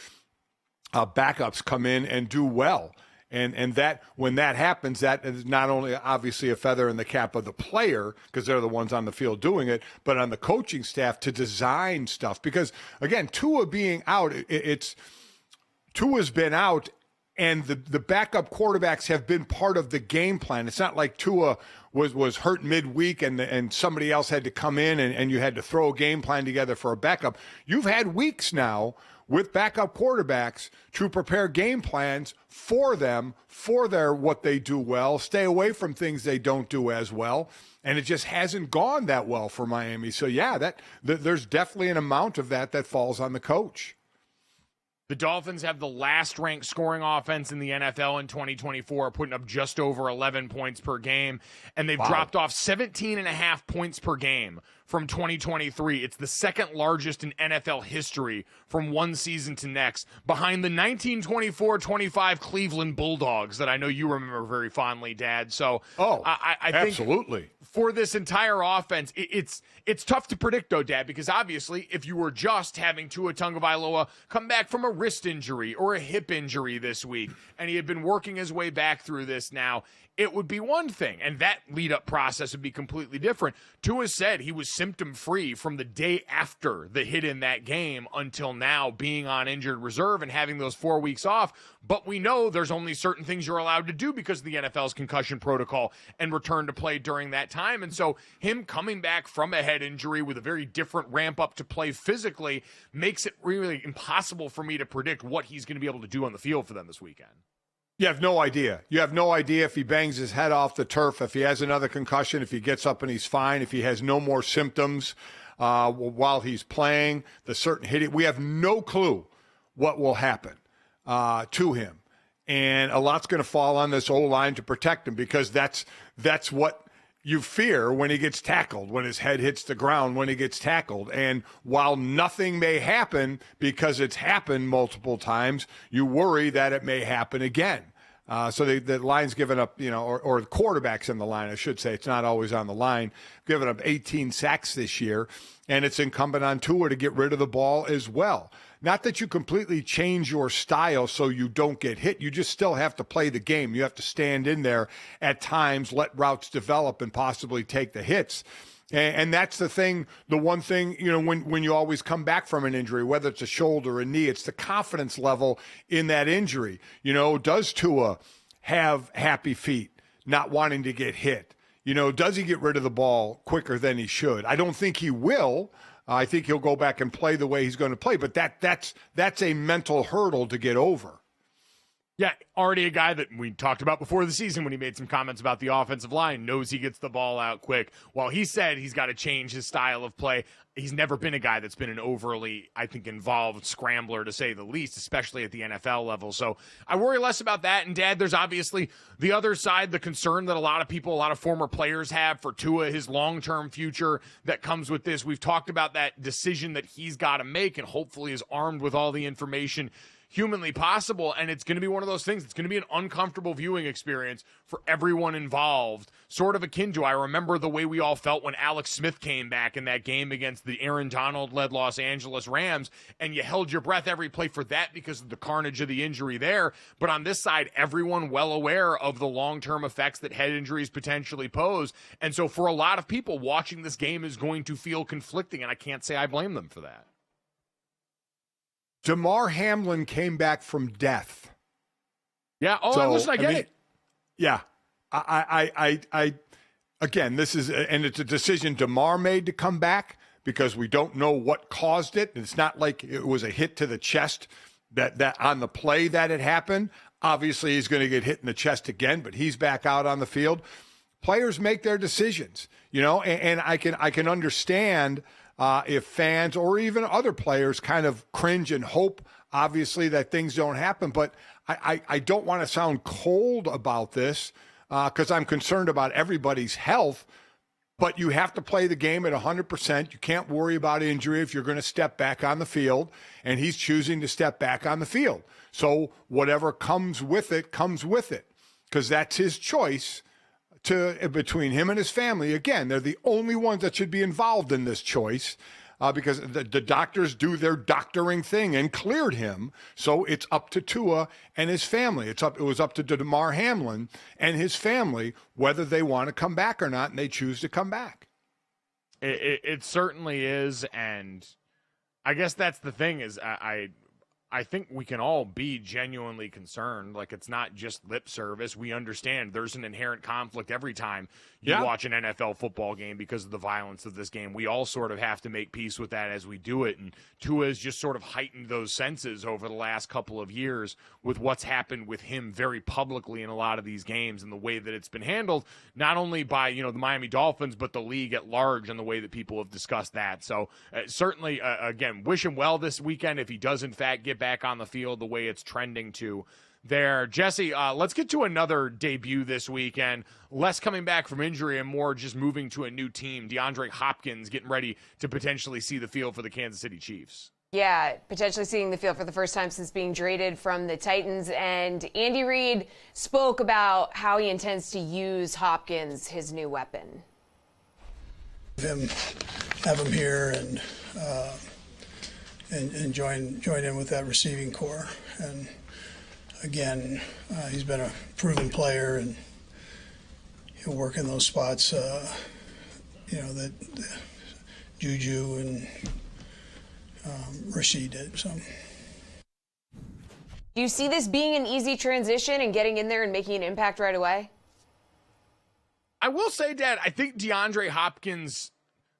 backups come in and do well. And that, when that happens, that is not only obviously a feather in the cap of the player, because they're the ones on the field doing it, but on the coaching staff to design stuff. Because again, Tua being out, Tua's been out, and the backup quarterbacks have been part of the game plan. It's not like Tua was hurt midweek and somebody else had to come in and you had to throw a game plan together for a backup. You've had weeks now with backup quarterbacks to prepare game plans for them, for what they do well, stay away from things they don't do as well. And it just hasn't gone that well for Miami. So yeah, there's definitely an amount of that falls on the coach. The Dolphins have the last ranked scoring offense in the NFL in 2024, putting up just over 11 points per game, and they've dropped off 17.5 points per game from 2023. It's the second largest in NFL history from one season to next, behind the 1924-25 Cleveland Bulldogs that I know you remember very fondly, Dad. So I think absolutely. For this entire offense, it's tough to predict, though, Dad, because obviously if you were just having Tua Tagovailoa come back from a wrist injury or a hip injury this week, and he had been working his way back through this now, it would be one thing, and that lead-up process would be completely different. Tua said he was symptom-free from the day after the hit in that game until now, being on injured reserve and having those 4 weeks off. But we know there's only certain things you're allowed to do because of the NFL's concussion protocol and return to play during that time. And so him coming back from a head injury with a very different ramp-up to play physically makes it really impossible for me to predict what he's going to be able to do on the field for them this weekend. You have no idea. You have no idea if he bangs his head off the turf, if he has another concussion, if he gets up and he's fine, if he has no more symptoms while he's playing, the certain hitting. We have no clue what will happen to him. And a lot's going to fall on this O-line to protect him, because that's what you fear when he gets tackled, when his head hits the ground, when he gets tackled. And while nothing may happen because it's happened multiple times, you worry that it may happen again. So the line's given up, or the quarterback's in the line, I should say. It's not always on the line. Given up 18 sacks this year, and it's incumbent on Tua to get rid of the ball as well. Not that you completely change your style so you don't get hit. You just still have to play the game. You have to stand in there at times, let routes develop, and possibly take the hits. And that's the thing, the one thing, when you always come back from an injury, whether it's a shoulder or a knee, it's the confidence level in that injury. Does Tua have happy feet, not wanting to get hit? You know, does he get rid of the ball quicker than he should? I don't think he will. I think he'll go back and play the way he's going to play, but that's a mental hurdle to get over. Yeah, already a guy that we talked about before the season when he made some comments about the offensive line, knows he gets the ball out quick. While he said he's got to change his style of play, he's never been a guy that's been an overly, I think, involved scrambler, to say the least, especially at the NFL level. So I worry less about that. And, Dad, there's obviously the other side, the concern that a lot of former players have for Tua, his long-term future that comes with this. We've talked about that decision that he's got to make, and hopefully is armed with all the information humanly possible, and it's going to be one of those things. It's going to be an uncomfortable viewing experience for everyone involved, sort of akin to, I remember the way we all felt when Alex Smith came back in that game against the Aaron Donald-led Los Angeles Rams, and you held your breath every play for that because of the carnage of the injury there. But on this side, everyone well aware of the long-term effects that head injuries potentially pose, and so for a lot of people, watching this game is going to feel conflicting, and I can't say I blame them for that. Damar Hamlin came back from death. Yeah. Oh, so, listen, I get it. Yeah. I again, this is, and it's a decision Damar made to come back because we don't know what caused it. It's not like it was a hit to the chest that on the play that it happened. Obviously, he's going to get hit in the chest again, but he's back out on the field. Players make their decisions, you know, and I can understand if fans or even other players kind of cringe and hope, obviously, that things don't happen. But I don't want to sound cold about this because I'm concerned about everybody's health. But you have to play the game at 100%. You can't worry about injury if you're going to step back on the field. And he's choosing to step back on the field. So whatever comes with it, because that's his choice. Between him and his family, again, they're the only ones that should be involved in this choice because the doctors do their doctoring thing and cleared him. So it's up to Tua and his family. It was up to Damar Hamlin and his family whether they want to come back or not, and they choose to come back. It certainly is, and I guess that's the thing is I think we can all be genuinely concerned. Like, it's not just lip service. We understand there's an inherent conflict every time you watch an NFL football game because of the violence of this game. We all sort of have to make peace with that as we do it. And Tua has just sort of heightened those senses over the last couple of years with what's happened with him very publicly in a lot of these games and the way that it's been handled, not only by, the Miami Dolphins, but the league at large and the way that people have discussed that. So certainly, again, wish him well this weekend if he does, in fact, get back on the field the way it's trending to there. Jesse, let's get to another debut this weekend. Less coming back from injury and more just moving to a new team. DeAndre Hopkins getting ready to potentially see the field for the Kansas City Chiefs. Yeah, potentially seeing the field for the first time since being traded from the Titans. And Andy Reid spoke about how he intends to use Hopkins, his new weapon. Have him here and join in with that receiving core. And again, he's been a proven player, and he'll work in those spots, that Juju and Rashid did. So, do you see this being an easy transition and getting in there and making an impact right away? I will say, Dad, I think DeAndre Hopkins'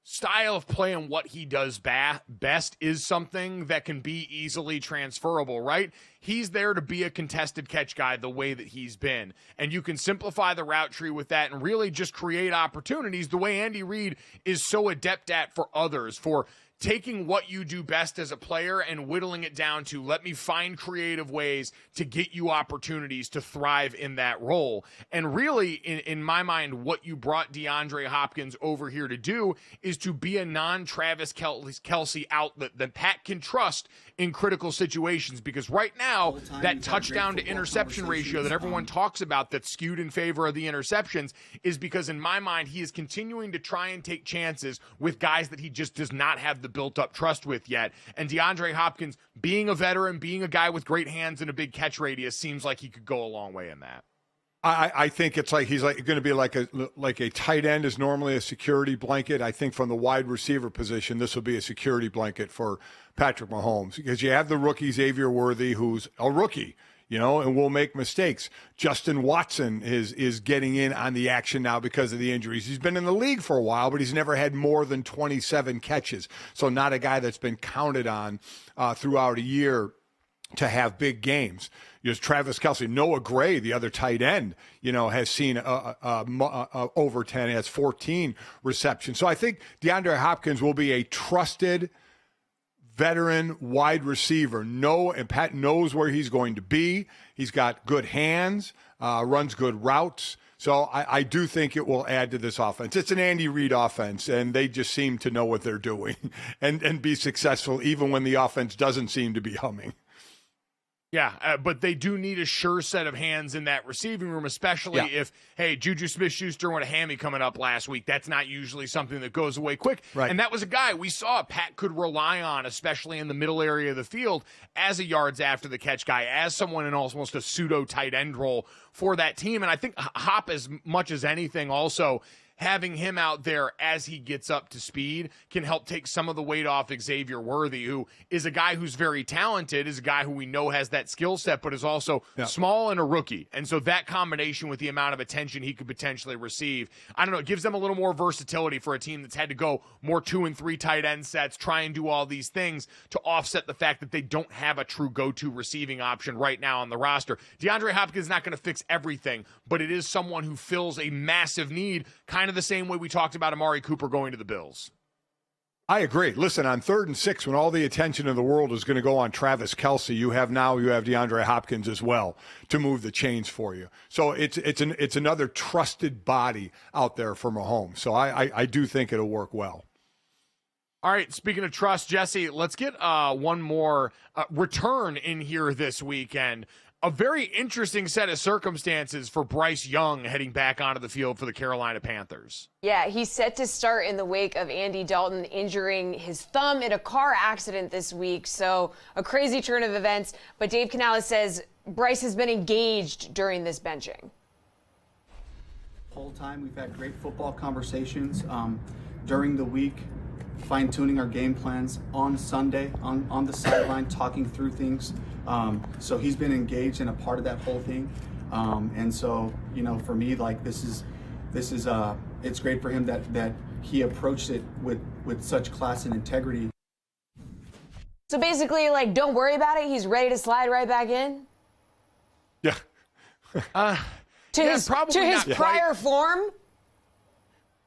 style of play and what he does best is something that can be easily transferable, right? He's there to be a contested catch guy the way that he's been. And you can simplify the route tree with that and really just create opportunities the way Andy Reid is so adept at for others, for taking what you do best as a player and whittling it down to, let me find creative ways to get you opportunities to thrive in that role. And really, in my mind, what you brought DeAndre Hopkins over here to do is to be a non-Travis Kelce outlet that Pat can trust in critical situations, because right now, that touchdown to interception ratio that everyone talks about that's skewed in favor of the interceptions is because, in my mind, he is continuing to try and take chances with guys that he just does not have the built-up trust with yet. And DeAndre Hopkins, being a veteran, being a guy with great hands and a big catch radius, seems like he could go a long way in that. I think it's like he's going to be like a tight end is normally a security blanket. I think from the wide receiver position, this will be a security blanket for Patrick Mahomes, because you have the rookie Xavier Worthy, who's a rookie. and we'll make mistakes. Justin Watson is getting in on the action now because of the injuries. He's been in the league for a while, but he's never had more than 27 catches. So not a guy that's been counted on throughout a year to have big games. Travis Kelce, Noah Gray, the other tight end, has seen over 10, has 14 receptions. So I think DeAndre Hopkins will be a trusted veteran wide receiver. And Pat knows where he's going to be. He's got good hands, runs good routes. So I do think it will add to this offense. It's an Andy Reid offense, and they just seem to know what they're doing and be successful even when the offense doesn't seem to be humming. Yeah, but they do need a sure set of hands in that receiving room, especially if, hey, Juju Smith-Schuster went a hammy coming up last week. That's not usually something that goes away quick. Right. And that was a guy we saw Pat could rely on, especially in the middle area of the field, as a yards after the catch guy, as someone in almost a pseudo tight end role for that team. And I think Hop, as much as anything, also having him out there as he gets up to speed can help take some of the weight off Xavier Worthy, who is a guy who's very talented, is a guy who we know has that skill set, but is also small and a rookie. And so that combination with the amount of attention he could potentially receive, I don't know, it gives them a little more versatility for a team that's had to go more 2 and 3 tight end sets, try and do all these things to offset the fact that they don't have a true go-to receiving option right now on the roster. DeAndre Hopkins is not going to fix everything, but it is someone who fills a massive need, kind of the same way we talked about Amari Cooper going to the Bills. I agree. Listen, on 3rd and 6, when all the attention in the world is going to go on Travis Kelce, you have DeAndre Hopkins as well to move the chains for you. So it's another trusted body out there for Mahomes. So I do think it'll work well. All right, speaking of trust, Jesse, let's get one more return in here this weekend. A very interesting set of circumstances for Bryce Young heading back onto the field for the Carolina Panthers. Yeah, he's set to start in the wake of Andy Dalton injuring his thumb in a car accident this week. So a crazy turn of events. But Dave Canales says Bryce has been engaged during this benching. Whole time we've had great football conversations during the week, fine-tuning our game plans on Sunday on the sideline, talking through things. So he's been engaged and a part of that whole thing. And so, for me, like this is it's great for him that he approached it with such class and integrity. So basically, like, don't worry about it. He's ready to slide right back in. Yeah. To his prior form.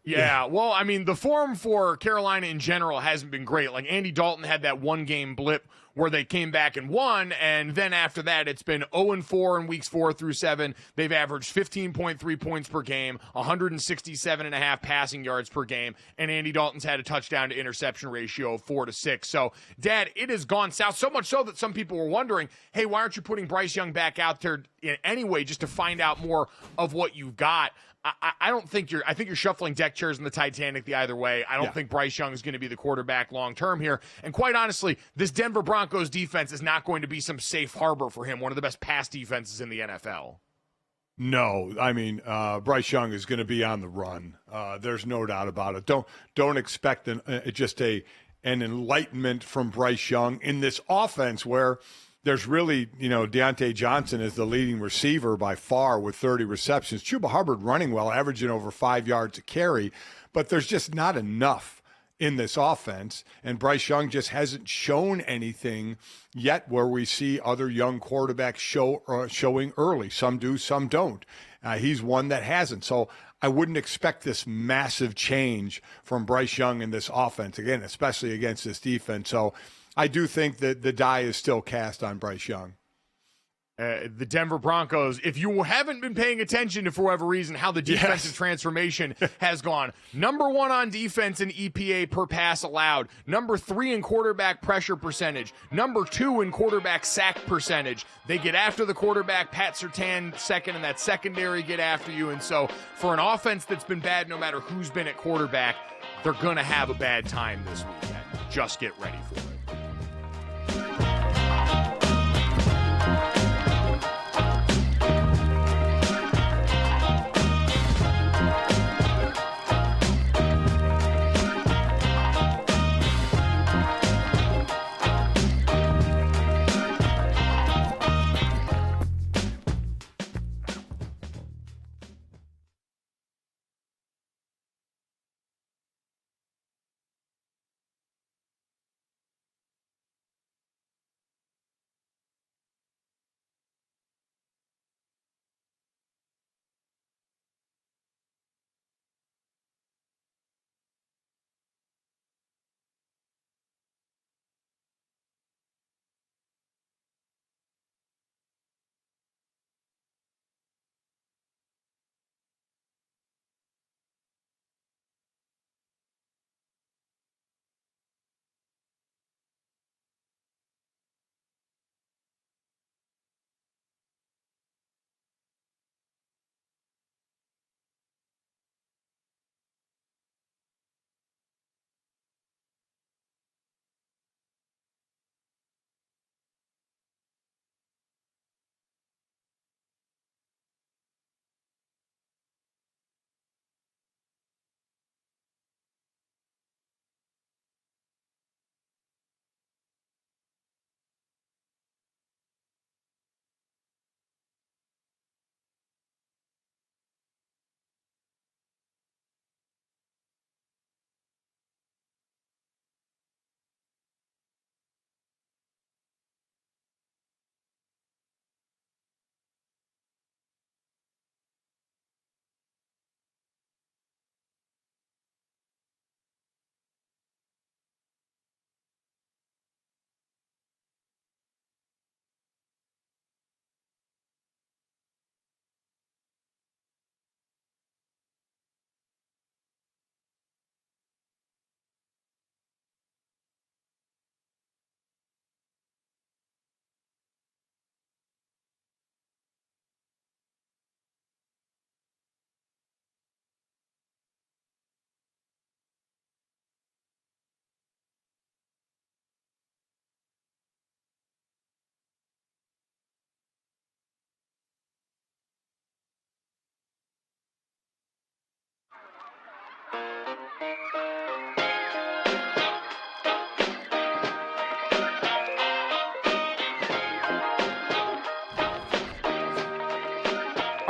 Yeah, well, I mean, the form for Carolina in general hasn't been great. Like, Andy Dalton had that one-game blip where they came back and won, and then after that, it's been 0-4 in weeks 4 through 7. They've averaged 15.3 points per game, 167.5 passing yards per game, and Andy Dalton's had a touchdown-to-interception ratio of 4-6. So, Dad, it has gone south, so much so that some people were wondering, hey, why aren't you putting Bryce Young back out there anyway just to find out more of what you've got? I don't think I think you're shuffling deck chairs in the Titanic the either way. I don't think Bryce Young is going to be the quarterback long term here. And quite honestly, this Denver Broncos defense is not going to be some safe harbor for him, one of the best pass defenses in the NFL. No, I mean, Bryce Young is going to be on the run. There's no doubt about it. Don't expect an enlightenment from Bryce Young in this offense where there's really, Deontay Johnson is the leading receiver by far with 30 receptions. Chuba Hubbard running well, averaging over 5 yards a carry, but there's just not enough in this offense. And Bryce Young just hasn't shown anything yet where we see other young quarterbacks showing early. Some do, some don't. He's one that hasn't. So I wouldn't expect this massive change from Bryce Young in this offense, again, especially against this defense. So I do think that the die is still cast on Bryce Young. The Denver Broncos, if you haven't been paying attention to, for whatever reason, how the defensive transformation has gone, number 1 on defense in EPA per pass allowed, number 3 in quarterback pressure percentage, number 2 in quarterback sack percentage. They get after the quarterback, Pat Surtain second, and that secondary get after you. And so for an offense that's been bad no matter who's been at quarterback, they're going to have a bad time this weekend. Just get ready for it.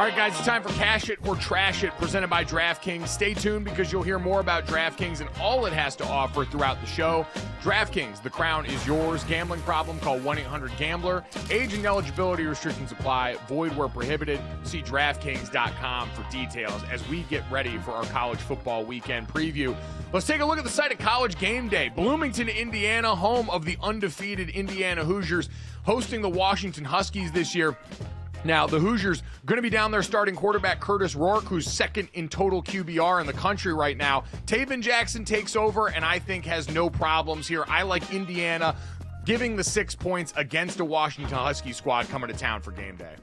All right, guys, it's time for Cash It or Trash It, presented by DraftKings. Stay tuned because you'll hear more about DraftKings and all it has to offer throughout the show. DraftKings, the crown is yours. Gambling problem, call 1-800-GAMBLER. Age and eligibility restrictions apply. Void where prohibited. See DraftKings.com for details as we get ready for our college football weekend preview. Let's take a look at the site of College Game Day. Bloomington, Indiana, home of the undefeated Indiana Hoosiers, hosting the Washington Huskies this year. Now, the Hoosiers going to be down there starting quarterback Curtis Rourke, who's second in total QBR in the country right now. Taven Jackson takes over and I think has no problems here. I like Indiana giving the 6 points against a Washington Husky squad coming to town for game day.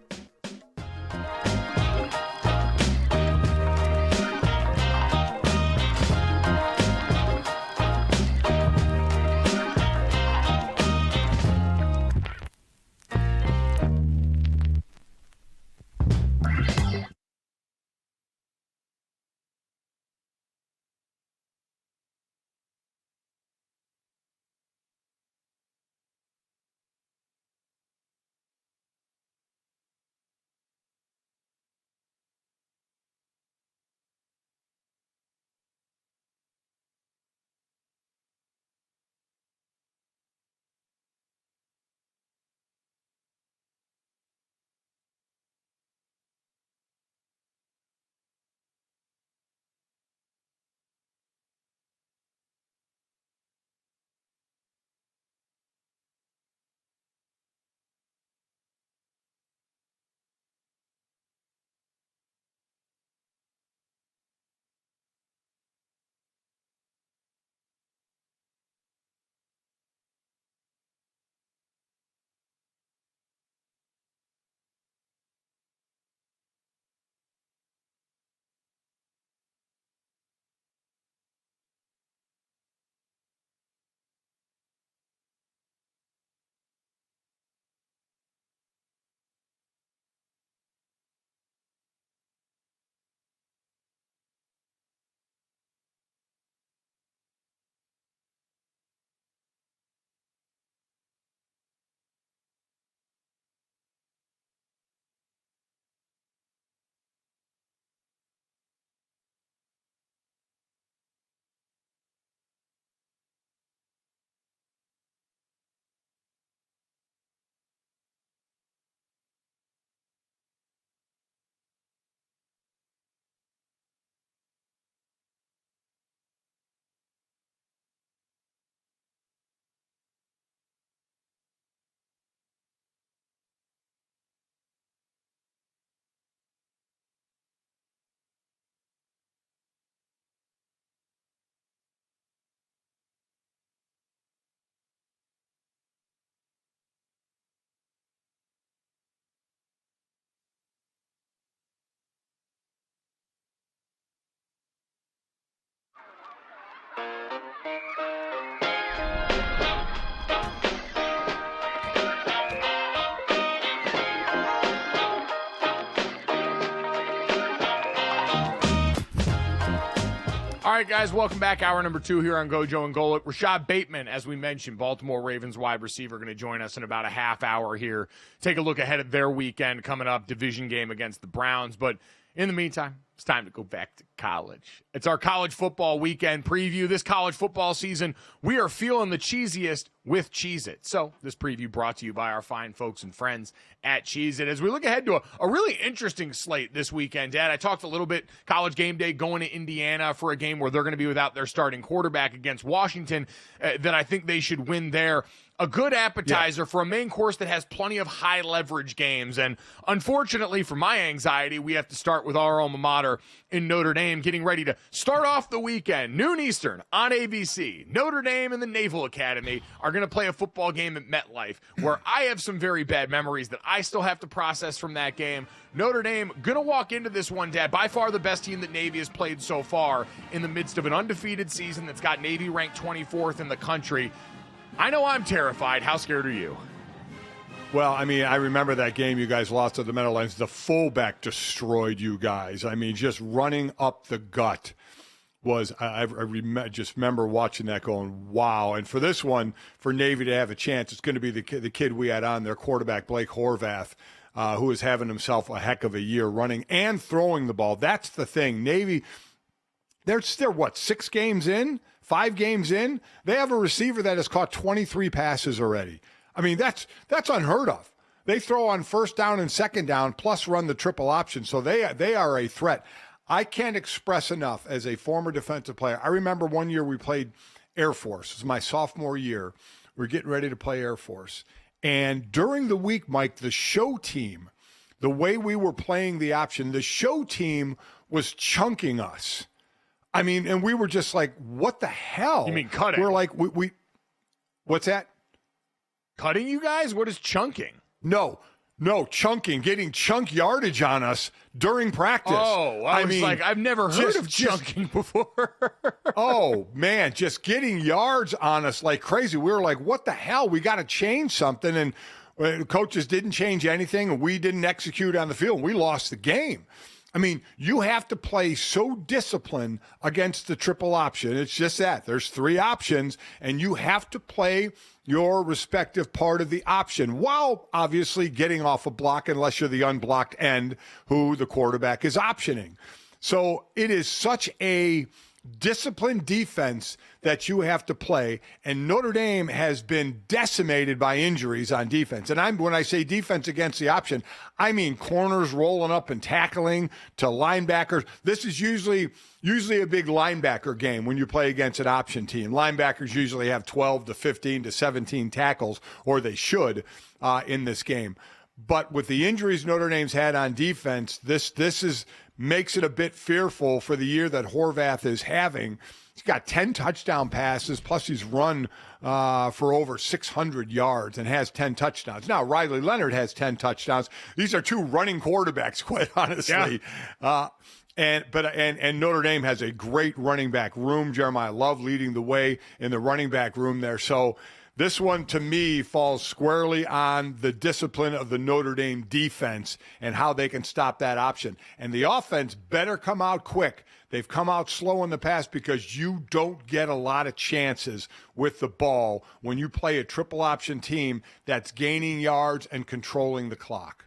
All right, guys, welcome back. Hour number 2 here on GoJo and Golic. Rashad Bateman, as we mentioned, Baltimore Ravens wide receiver, going to join us in about a half hour here. Take a look ahead at their weekend coming up, division game against the Browns. But in the meantime, it's time to go back to college. It's our college football weekend preview. This college football season, we are feeling the cheesiest with Cheez-It. So this preview brought to you by our fine folks and friends at Cheez-It. As we look ahead to a really interesting slate this weekend, Dad, I talked a little bit College Game Day going to Indiana for a game where they're going to be without their starting quarterback against Washington, that I think they should win there. A good appetizer for a main course that has plenty of high leverage games. And unfortunately for my anxiety, we have to start with our alma mater in Notre Dame, getting ready to start off the weekend, noon Eastern on ABC. Notre Dame and the Naval Academy are going to play a football game at MetLife, where I have some very bad memories that I still have to process from that game. Notre Dame going to walk into this one, Dad, by far the best team that Navy has played so far in the midst of an undefeated season that's got Navy ranked 24th in the country. I know I'm terrified. How scared are you? Well, I mean, I remember that game you guys lost to the Meadowlands. The fullback destroyed you guys. I mean, just running up the gut was, just remember watching that going, wow. And for this one, for Navy to have a chance, it's going to be the kid we had on, their quarterback, Blake Horvath. who is having himself a heck of a year running and throwing the ball. That's the thing. Navy, they're still, 6 games in? 5 games in? They have a receiver that has caught 23 passes already. I mean, that's unheard of. They throw on first down and second down, plus run the triple option. So they are a threat. I can't express enough as a former defensive player. I remember one year we played Air Force. It was my sophomore year. We're getting ready to play Air Force. And during the week, Mike, the show team, the way we were playing the option, the show team was chunking us. I mean, and we were just like, what the hell? You mean cutting? We're like, we what's that? Cutting you guys? What is chunking? No, chunking, getting chunk yardage on us during practice. Oh, I mean, like, I've never heard of chunking before. Oh, man, just getting yards on us like crazy. We were like, what the hell? We got to change something. And coaches didn't change anything, and we didn't execute on the field, and we lost the game. I mean, you have to play so disciplined against the triple option. It's just that. There's 3 options, and you have to play your respective part of the option while obviously getting off a block unless you're the unblocked end who the quarterback is optioning. So it is such a disciplined defense that you have to play, and Notre Dame has been decimated by injuries on defense. And when I say defense against the option, I mean corners rolling up and tackling to linebackers. This is usually a big linebacker game when you play against an option team. Linebackers usually have 12 to 15 to 17 tackles, or they should in this game. But with the injuries Notre Dame's had on defense, this makes it a bit fearful for the year that Horvath is having. He's got 10 touchdown passes, plus he's run for over 600 yards and has 10 touchdowns. Now, Riley Leonard has 10 touchdowns. These are 2 running quarterbacks, quite honestly. Yeah. And Notre Dame has a great running back room. Jeremiah Love leading the way in the running back room there. So this one, to me, falls squarely on the discipline of the Notre Dame defense and how they can stop that option. And the offense better come out quick. They've come out slow in the past because you don't get a lot of chances with the ball when you play a triple option team that's gaining yards and controlling the clock.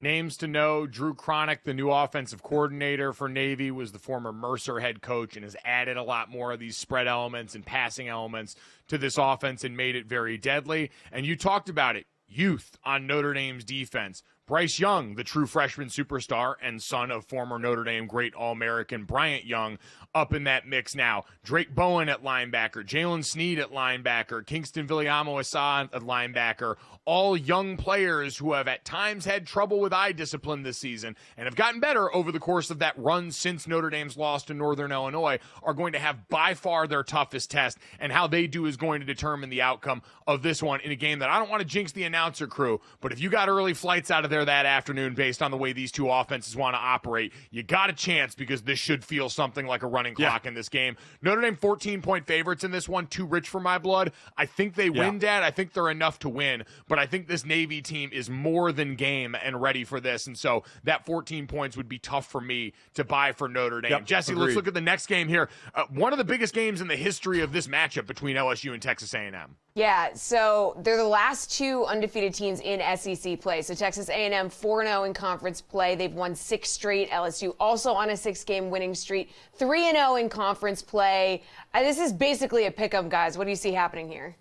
Names to know: Drew Cronick, the new offensive coordinator for Navy, was the former Mercer head coach and has added a lot more of these spread elements and passing elements to this offense and made it very deadly. And you talked about it, youth on Notre Dame's defense. Bryce Young, the true freshman superstar and son of former Notre Dame great All-American Bryant Young, up in that mix now. Drake Bowen at linebacker, Jalen Sneed at linebacker, Kingston Viliamo-Assad at linebacker, all young players who have at times had trouble with eye discipline this season and have gotten better over the course of that run since Notre Dame's loss to Northern Illinois, are going to have by far their toughest test, and how they do is going to determine the outcome of this one in a game that I don't want to jinx the announcer crew, but if you got early flights out of there that afternoon based on the way these 2 offenses want to operate, you got a chance, because this should feel something like a running clock in this game. Notre Dame 14-point favorites in this one, too rich for my blood. I think they win, Dad. I think they're enough to win, but I think this Navy team is more than game and ready for this, and so that 14 points would be tough for me to buy for Notre Dame. Jesse, agreed. Let's look at the next game here. One of the biggest games in the history of this matchup between LSU and Texas A&M. Yeah, so they're the last 2 undefeated teams in SEC play. So Texas A&M 4-0 in conference play. They've won 6 straight. LSU also on a 6-game winning streak. 3-0 in conference play. This is basically a pick-up, guys. What do you see happening here?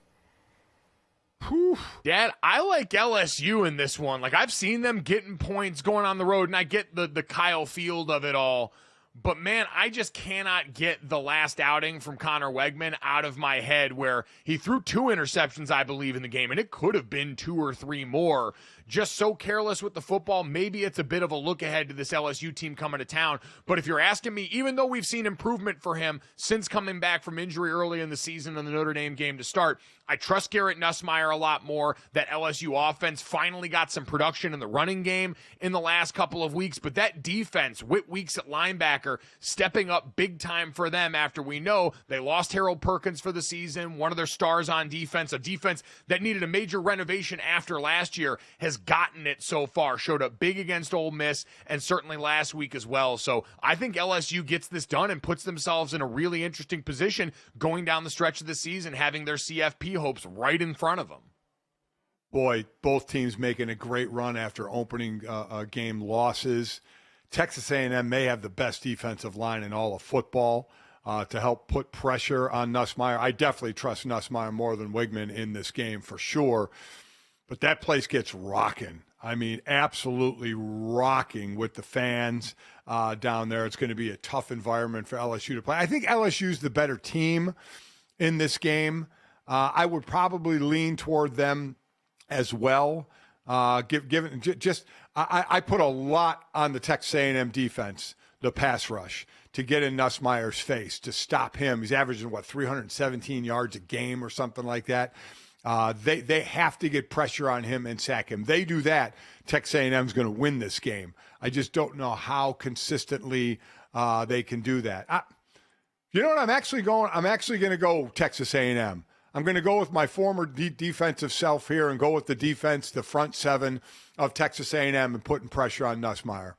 Dad, I like LSU in this one. Like, I've seen them getting points going on the road, and I get the Kyle Field of it all. But, man, I just cannot get the last outing from Connor Wegman out of my head, where he threw 2 interceptions, I believe, in the game, and it could have been 2 or 3 more. Just so careless with the football. Maybe it's a bit of a look ahead to this LSU team coming to town. But if you're asking me, even though we've seen improvement for him since coming back from injury early in the season in the Notre Dame game to start, I trust Garrett Nussmeier a lot more. That LSU offense finally got some production in the running game in the last couple of weeks. But that defense, Whit Weeks at linebacker, stepping up big time for them after we know they lost Harold Perkins for the season, one of their stars on defense, a defense that needed a major renovation after last year, has gotten it so far. Showed up big against Ole Miss and certainly last week as well. So I think LSU gets this done and puts themselves in a really interesting position going down the stretch of the season, having their CFP hopes right in front of them. Boy, both teams making a great run after opening game losses. Texas A&M may have the best defensive line in all of football to help put pressure on Nussmeier. I definitely trust Nussmeier more than Wigman in this game for sure. But that place gets rocking. I mean, absolutely rocking with the fans down there. It's going to be a tough environment for LSU to play. I think LSU's the better team in this game. I would probably lean toward them as well. I put a lot on the Texas A&M defense, the pass rush, to get in Nussmeier's face, to stop him. He's averaging, 317 yards a game or something like that. They have to get pressure on him and sack him. They do that, Texas A&M is going to win this game. I just don't know how consistently they can do that. You know what? I'm actually going to go Texas A&M. I'm going to go with my former defensive self here and go with the defense, the front seven of Texas A&M, and putting pressure on Nussmeier.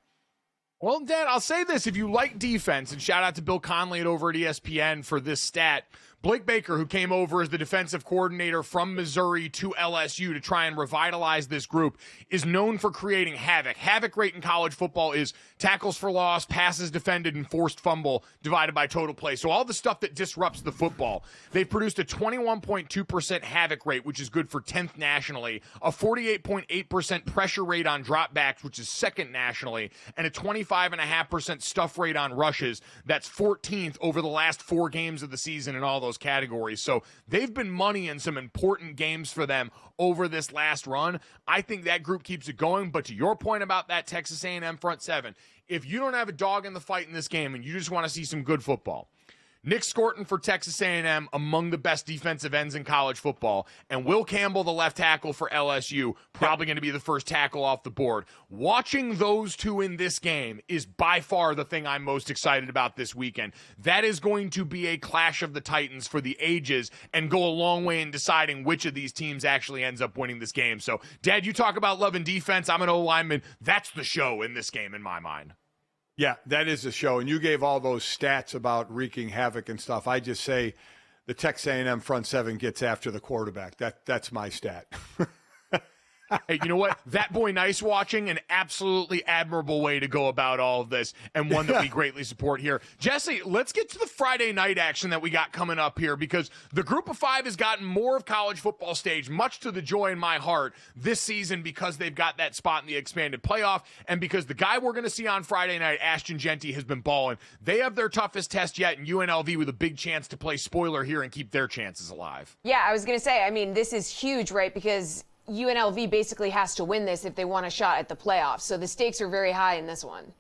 Well, Dad, I'll say this. If you like defense, and shout out to Bill Conley over at ESPN for this stat, Blake Baker, who came over as the defensive coordinator from Missouri to LSU to try and revitalize this group, is known for creating havoc. Havoc rate in college football is tackles for loss, passes defended, and forced fumble divided by total play. So all the stuff that disrupts the football. They've produced a 21.2% havoc rate, which is good for 10th nationally, a 48.8% pressure rate on dropbacks, which is second nationally, and a 25.5% stuff rate on rushes. That's 14th over the last 4 games of the season in all those categories. So they've been money in some important games for them over this last run. I think that group keeps it going. But to your point about that Texas A&M front seven, if you don't have a dog in the fight in this game and you just want to see some good football, Nick Scorton for Texas A&M, among the best defensive ends in college football, and Will Campbell, the left tackle for LSU, probably going to be the first tackle off the board. Watching those two in this game is by far the thing I'm most excited about this weekend. That is going to be a clash of the Titans for the ages and go a long way in deciding which of these teams actually ends up winning this game. So, Dad, you talk about loving defense. I'm an O-lineman. That's the show in this game in my mind. Yeah, that is the show. And you gave all those stats about wreaking havoc and stuff. I just say the Texas A&M front seven gets after the quarterback. That's my stat. Hey, you know what? That boy nice watching, an absolutely admirable way to go about all of this, and one that we greatly support here. Jesse, let's get to the Friday night action that we got coming up here, because the group of 5 has gotten more of college football stage, much to the joy in my heart this season, because they've got that spot in the expanded playoff, and because the guy we're going to see on Friday night, Ashton Jeanty, has been balling. They have their toughest test yet, and UNLV with a big chance to play spoiler here and keep their chances alive. Yeah, I was going to say, I mean, this is huge, right? Because UNLV basically has to win this if they want a shot at the playoffs. So the stakes are very high in this one.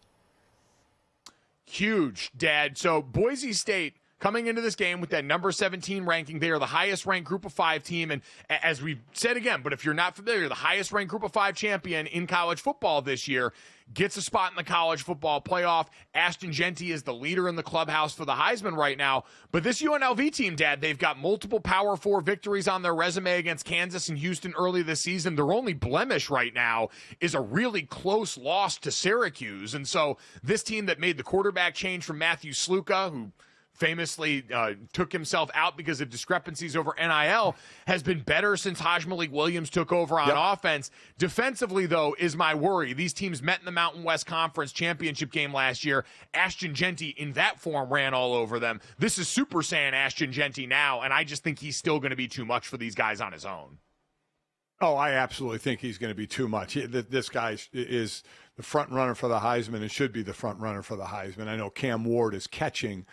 Huge, Dad. So Boise State coming into this game with that number 17 ranking. They are the highest ranked group of 5 team. And as we've said again, but if you're not familiar, the highest ranked group of 5 champion in college football this year gets a spot in the college football playoff. Ashton Jeanty is the leader in the clubhouse for the Heisman right now. But this UNLV team, Dad, they've got multiple Power 4 victories on their resume against Kansas and Houston early this season. Their only blemish right now is a really close loss to Syracuse. And so this team that made the quarterback change from Matthew Sluka, who famously took himself out because of discrepancies over NIL, has been better since Haj Malik Williams took over on offense. Defensively, though, is my worry. These teams met in the Mountain West Conference championship game last year. Ashton Jeanty, in that form, ran all over them. This is Super Saiyan Ashton Jeanty now, and I just think he's still going to be too much for these guys on his own. Oh, I absolutely think he's going to be too much. This guy is the front runner for the Heisman and should be the front runner for the Heisman. I know Cam Ward is catching,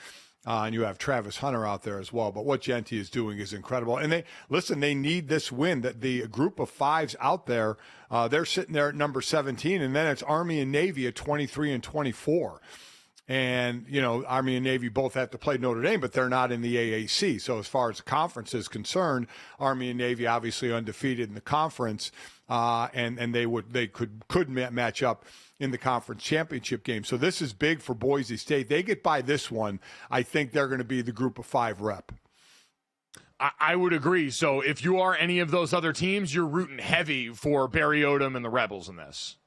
and you have Travis Hunter out there as well. But what Jeanty is doing is incredible. And they need this win. That the group of 5s out there, they're sitting there at number 17, and then it's Army and Navy at 23 and 24. And, you know, Army and Navy both have to play Notre Dame, but they're not in the AAC. So as far as the conference is concerned, Army and Navy obviously undefeated in the conference, and they could match up in the conference championship game. So this is big for Boise State. They get by this one, I think they're going to be the group of 5 rep. I would agree. So if you are any of those other teams, you're rooting heavy for Barry Odom and the Rebels in this.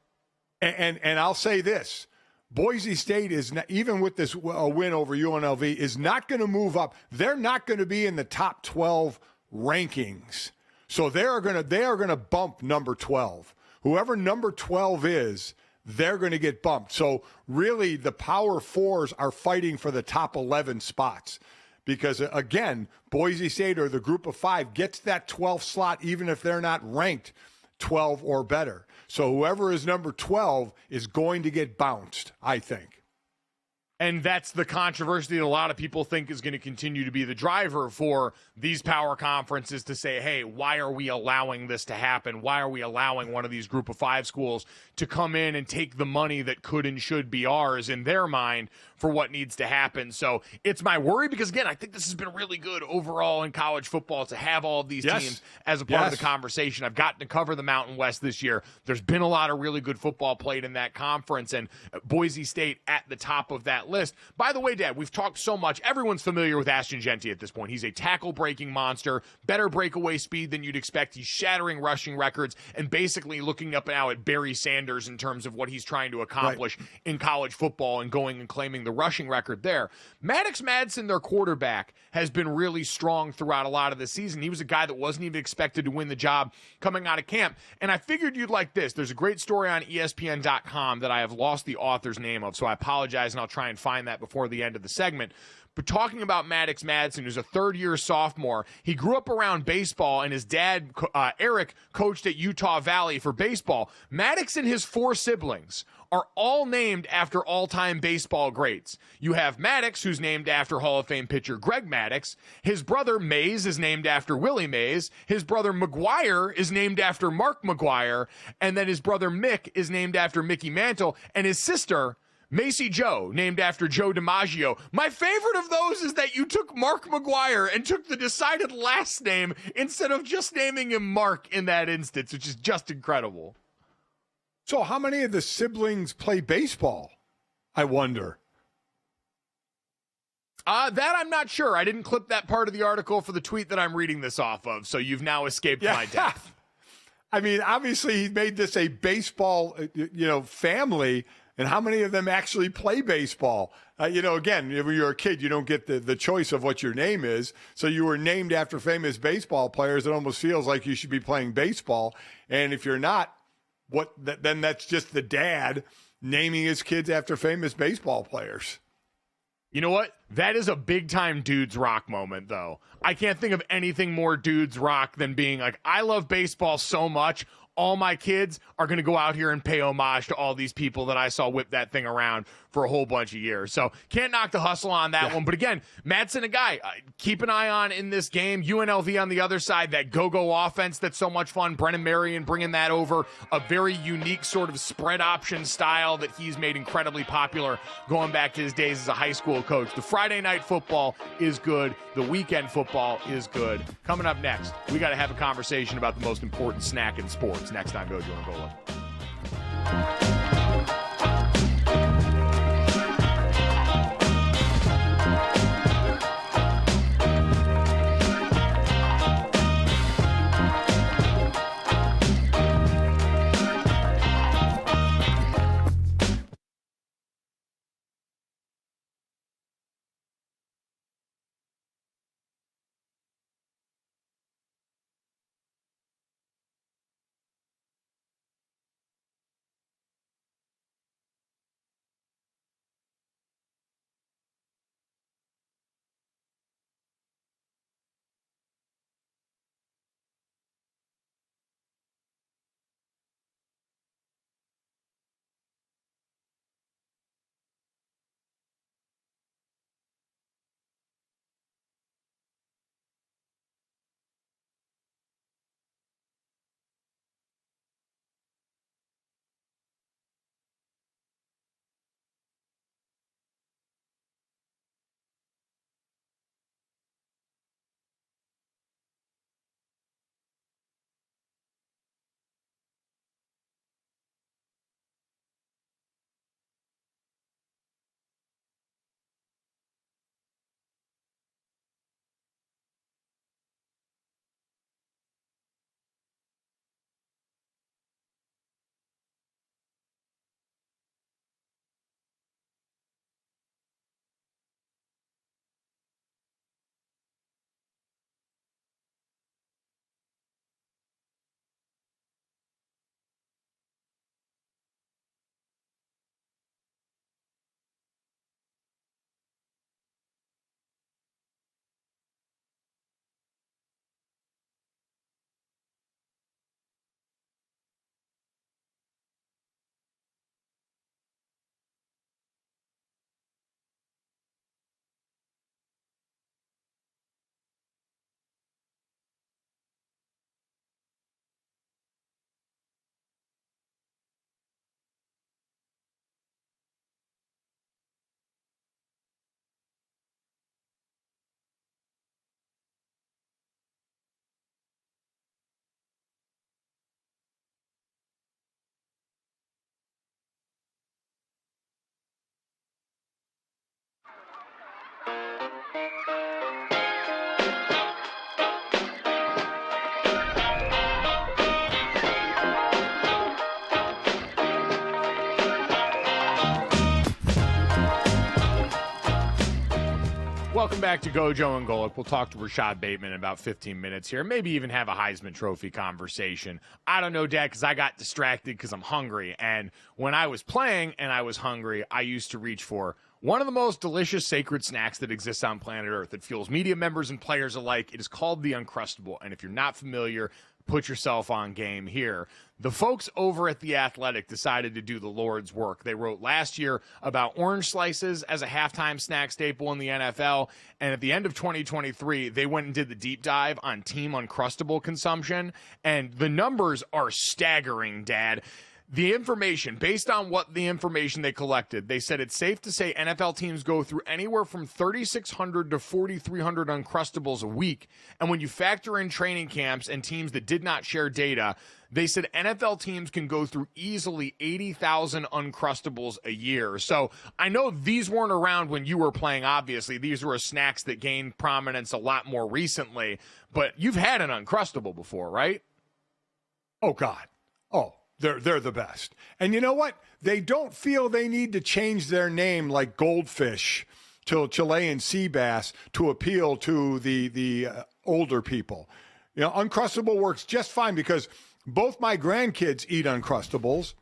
And I'll say this. Boise State is not, even with this win over UNLV, is not going to move up. They're not going to be in the top 12 rankings So they are gonna bump number 12. Whoever number 12 is, they're going to get bumped. So really, the Power Fours are fighting for the top 11 spots because, again, Boise State or the Group of Five gets that 12th slot even if they're not ranked 12 or better. So whoever is number 12 is going to get bounced, I think. And that's the controversy that a lot of people think is going to continue to be the driver for these power conferences to say, hey, why are we allowing this to happen? Why are we allowing one of these Group of Five schools to come in and take the money that could and should be ours in their mind for what needs to happen? So it's my worry because, again, I think this has been really good overall in college football to have all of these teams as a part of the conversation. I've gotten to cover the Mountain West this year. There's been a lot of really good football played in that conference, and Boise State at the top of that list. By the way, Dad, we've talked so much. Everyone's familiar with Ashton Genty at this point. He's a tackle-breaking monster, better breakaway speed than you'd expect. He's shattering rushing records and basically looking up now at Barry Sanders in terms of what he's trying to accomplish in college football and going and claiming the rushing record there. Maddox Madsen, their quarterback, has been really strong throughout a lot of the season. He was a guy that wasn't even expected to win the job coming out of camp. And I figured you'd like this. There's a great story on ESPN.com that I have lost the author's name of, so I apologize, and I'll try and find that before the end of the segment. But talking about Maddox Madsen, who's a third-year sophomore, he grew up around baseball, and his dad, Eric, coached at Utah Valley for baseball. Maddox and his 4 siblings are all named after all-time baseball greats. You have Maddox, who's named after Hall of Fame pitcher Greg Maddox. His brother Mays is named after Willie Mays. His brother McGuire is named after Mark McGuire. And then his brother Mick is named after Mickey Mantle. And his sister, Macy Joe, named after Joe DiMaggio. My favorite of those is that you took Mark McGuire and took the decided last name instead of just naming him Mark in that instance, which is just incredible. So how many of the siblings play baseball, I wonder? That I'm not sure. I didn't clip that part of the article for the tweet that I'm reading this off of, so you've now escaped my death. I mean, obviously he made this a baseball, family, and how many of them actually play baseball? Again, when you're a kid, you don't get the choice of what your name is, so you were named after famous baseball players. It almost feels like you should be playing baseball, and if you're not, then that's just the dad naming his kids after famous baseball players. You know what? That is a big-time dudes rock moment, though. I can't think of anything more dudes rock than being like, I love baseball so much, all my kids are going to go out here and pay homage to all these people that I saw whip that thing around for a whole bunch of years. So can't knock the hustle on that one. But again, Madsen, a guy, keep an eye on in this game. UNLV on the other side, that go-go offense that's so much fun. Brennan Marion bringing that over, a very unique sort of spread option style that he's made incredibly popular going back to his days as a high school coach. The Friday night football is good. The weekend football is good. Coming up next, we got to have a conversation about the most important snack in sports. Next on GoJo and Golic. Welcome back to GoJo and Golic. We'll talk to Rashad Bateman in about 15 minutes here. Maybe even have a Heisman Trophy conversation. I don't know, Dad, because I got distracted because I'm hungry. And when I was playing and I was hungry, I used to reach for one of the most delicious sacred snacks that exists on planet Earth. It fuels media members and players alike. It is called the Uncrustable. And if you're not familiar, put yourself on game here. The folks over at The Athletic decided to do the Lord's work. They wrote last year about orange slices as a halftime snack staple in the NFL, and at the end of 2023, they went and did the deep dive on Team Uncrustable consumption, and the numbers are staggering, Dad. The information, based on what the information they collected, they said it's safe to say NFL teams go through anywhere from 3,600 to 4,300 Uncrustables a week. And when you factor in training camps and teams that did not share data, they said NFL teams can go through easily 80,000 Uncrustables a year. So I know these weren't around when you were playing, obviously. These were snacks that gained prominence a lot more recently. But you've had an Uncrustable before, right? Oh, God. Oh. They're the best. And you know what? They don't feel they need to change their name like Goldfish to Chilean sea bass to appeal to the older people. You know, Uncrustable works just fine because both my grandkids eat Uncrustables.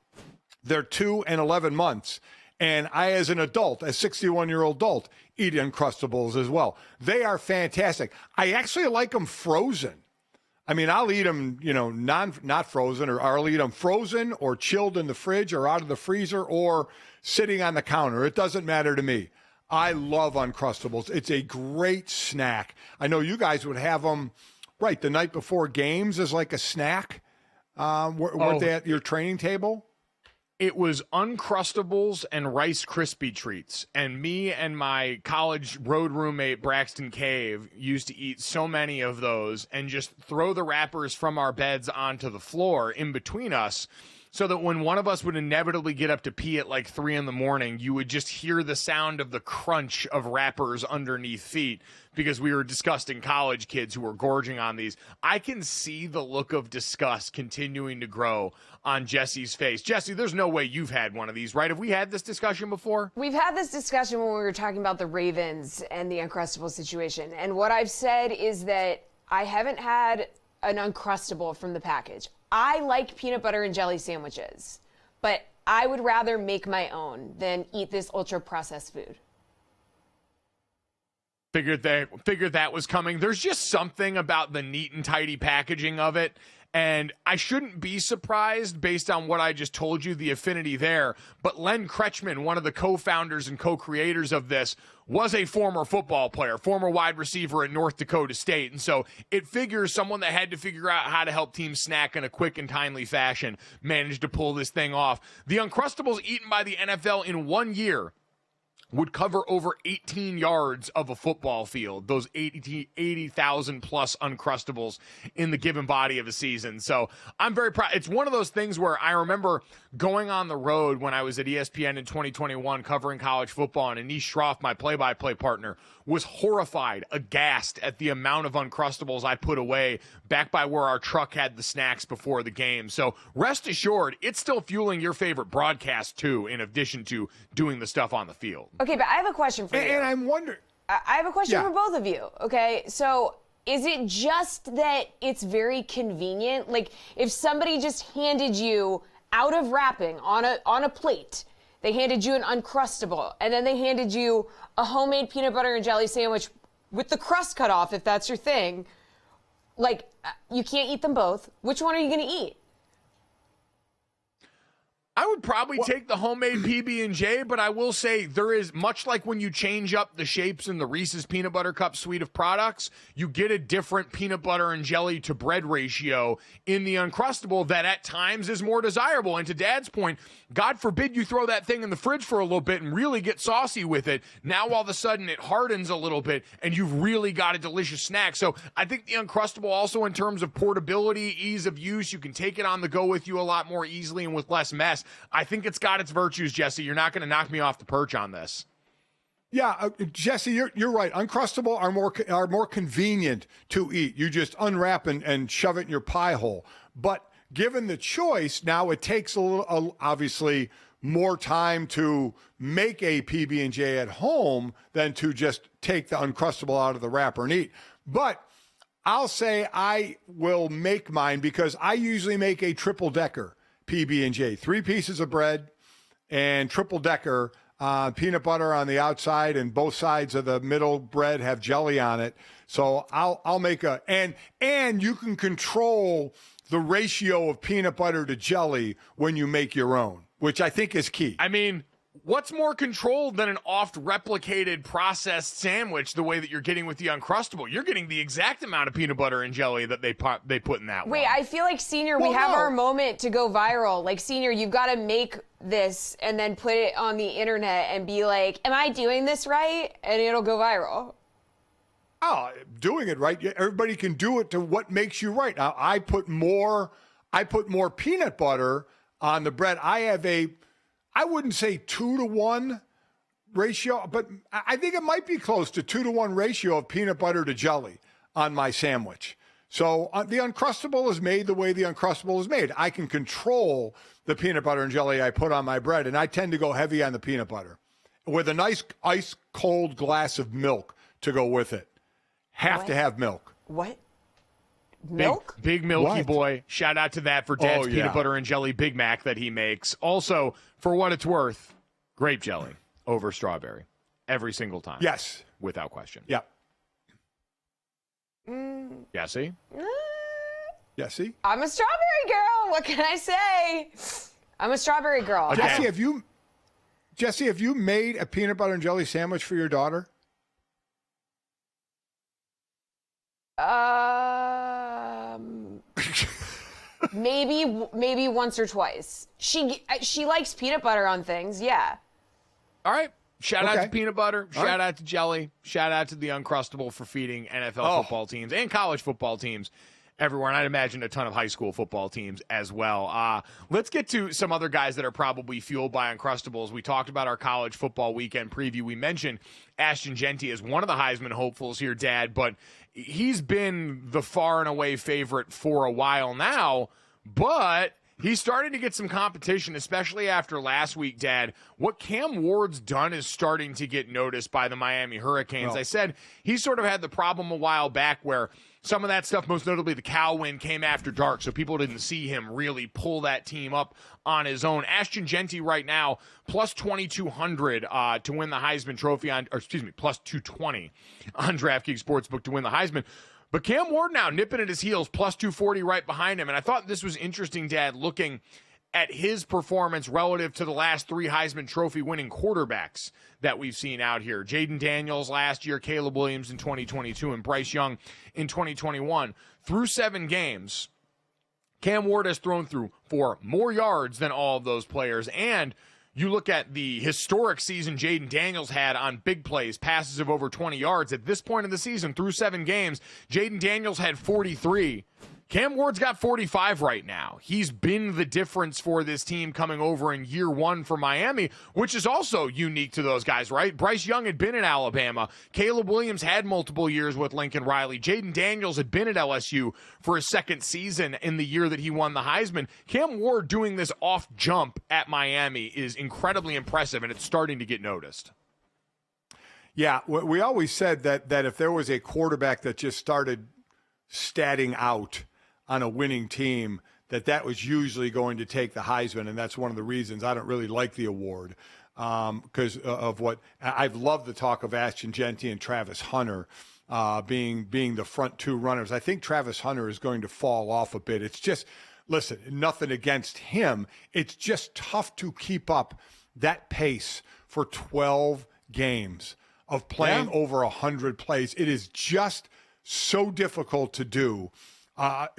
They're 2 and 11 months. And I, as an adult, a 61-year-old adult, eat Uncrustables as well. They are fantastic. I actually like them frozen. I mean, I'll eat them, you know, not frozen, or I'll eat them frozen or chilled in the fridge or out of the freezer or sitting on the counter. It doesn't matter to me. I love Uncrustables. It's a great snack. I know you guys would have them, right, the night before games as like a snack. Weren't they at your training table? It was Uncrustables and Rice Krispie Treats. And me and my college road roommate, Braxton Cave, used to eat so many of those and just throw the wrappers from our beds onto the floor in between us, so that when one of us would inevitably get up to pee at like 3 a.m, you would just hear the sound of the crunch of wrappers underneath feet, because we were disgusting college kids who were gorging on these. I can see the look of disgust continuing to grow on Jesse's face. Jesse, there's no way you've had one of these, right? Have we had this discussion before? We've had this discussion when we were talking about the Ravens and the Uncrustable situation. And what I've said is that I haven't had an Uncrustable from the package. I like peanut butter and jelly sandwiches, but I would rather make my own than eat this ultra-processed food. Figured that was coming. There's just something about the neat and tidy packaging of it. And I shouldn't be surprised based on what I just told you, the affinity there. But Len Kretschmann, one of the co-founders and co-creators of this, was a former football player, former wide receiver at North Dakota State. And so it figures someone that had to figure out how to help teams snack in a quick and timely fashion managed to pull this thing off. The Uncrustables eaten by the NFL in 1 year would cover over 18 yards of a football field, those 80,000 plus Uncrustables in the given body of a season. So I'm very proud. It's one of those things where I remember going on the road when I was at ESPN in 2021 covering college football, and Anish Shroff, my play-by-play partner, was horrified, aghast at the amount of Uncrustables I put away back by where our truck had the snacks before the game. So rest assured, it's still fueling your favorite broadcast too, in addition to doing the stuff on the field. Okay, but I have a question for you. And I'm wondering. I have a question for both of you, okay? So is it just that it's very convenient? Like, if somebody just handed you out of wrapping on a plate, they handed you an Uncrustable, and then they handed you a homemade peanut butter and jelly sandwich with the crust cut off, if that's your thing, like, you can't eat them both. Which one are you going to eat? I would probably take the homemade PB&J, but I will say there is, much like when you change up the shapes in the Reese's Peanut Butter Cup suite of products, you get a different peanut butter and jelly to bread ratio in the Uncrustable that at times is more desirable. And to Dad's point, God forbid you throw that thing in the fridge for a little bit and really get saucy with it. Now all of a sudden it hardens a little bit and you've really got a delicious snack. So I think the Uncrustable also, in terms of portability, ease of use, you can take it on the go with you a lot more easily and with less mess. I think it's got its virtues, Jesse. You're not going to knock me off the perch on this. Yeah, Jesse, you're right. Uncrustable are more convenient to eat. You just unwrap and shove it in your pie hole. But given the choice, now it takes a little, obviously more time to make a PB&J at home than to just take the Uncrustable out of the wrapper and eat. But I'll say I will make mine because I usually make a triple-decker PB&J. 3 pieces of bread and triple-decker, peanut butter on the outside, and both sides of the middle bread have jelly on it. So I'll make and you can control the ratio of peanut butter to jelly when you make your own, which I think is key. I mean, what's more controlled than an oft-replicated processed sandwich the way that you're getting with the Uncrustable? You're getting the exact amount of peanut butter and jelly that they put in that one. Wait, I feel like, Senior, we have our moment to go viral. Like, Senior, you've got to make this and then put it on the internet and be like, am I doing this right? And it'll go viral. Oh, doing it right. Everybody can do it to what makes you right. Now, I put more peanut butter on the bread. I wouldn't say 2-to-1 ratio, but I think it might be close to 2-to-1 ratio of peanut butter to jelly on my sandwich. So the Uncrustable is made the way the Uncrustable is made. I can control the peanut butter and jelly I put on my bread, and I tend to go heavy on the peanut butter with a nice ice cold glass of milk to go with it. Have to have milk. What? Milk? Big Milky Boy. Shout out to that for Dad's peanut butter and jelly Big Mac that he makes. Also, for what it's worth, grape jelly over strawberry every single time. Yes. Without question. Yep. Jesse? Jesse? I'm a strawberry girl. What can I say? I'm a strawberry girl. Jesse, have you made a peanut butter and jelly sandwich for your daughter? Maybe once or twice. She likes peanut butter on things, yeah. All right. Shout out to peanut butter. Shout out to jelly. Shout out to the Uncrustable for feeding NFL football teams and college football teams everywhere. And I'd imagine a ton of high school football teams as well. Let's get to some other guys that are probably fueled by Uncrustables. We talked about our college football weekend preview. We mentioned Ashton Jeanty as one of the Heisman hopefuls here, Dad, but he's been the far and away favorite for a while now, but he's starting to get some competition, especially after last week, Dad. What Cam Ward's done is starting to get noticed by the Miami Hurricanes. I said he sort of had the problem a while back where some of that stuff, most notably the Cow win, came after dark, so people didn't see him really pull that team up on his own. Ashton Jeanty right now, plus 2,200 to win the Heisman Trophy, plus 220 on DraftKings Sportsbook to win the Heisman. But Cam Ward now nipping at his heels, plus 240 right behind him. And I thought this was interesting, Dad, looking at his performance relative to the last 3 Heisman Trophy winning quarterbacks that we've seen out here. Jaden Daniels last year, Caleb Williams in 2022, and Bryce Young in 2021. Through 7 games, Cam Ward has thrown for more yards than all of those players. And you look at the historic season Jaden Daniels had on big plays, passes of over 20 yards. At this point in the season, through 7 games, Jaden Daniels had 43. Cam Ward's got 45 right now. He's been the difference for this team coming over in year 1 for Miami, which is also unique to those guys, right? Bryce Young had been in Alabama. Caleb Williams had multiple years with Lincoln Riley. Jaden Daniels had been at LSU for his 2nd season in the year that he won the Heisman. Cam Ward doing this off jump at Miami is incredibly impressive, and it's starting to get noticed. Yeah, we always said that if there was a quarterback that just started statting out on a winning team, that was usually going to take the Heisman, and that's one of the reasons I don't really like the award, because of what I've loved the talk of Ashton Jeanty and Travis Hunter being the front 2 runners. I think Travis Hunter is going to fall off a bit. It's just, listen, nothing against him. It's just tough to keep up that pace for 12 games of playing over 100 plays. It is just so difficult to do.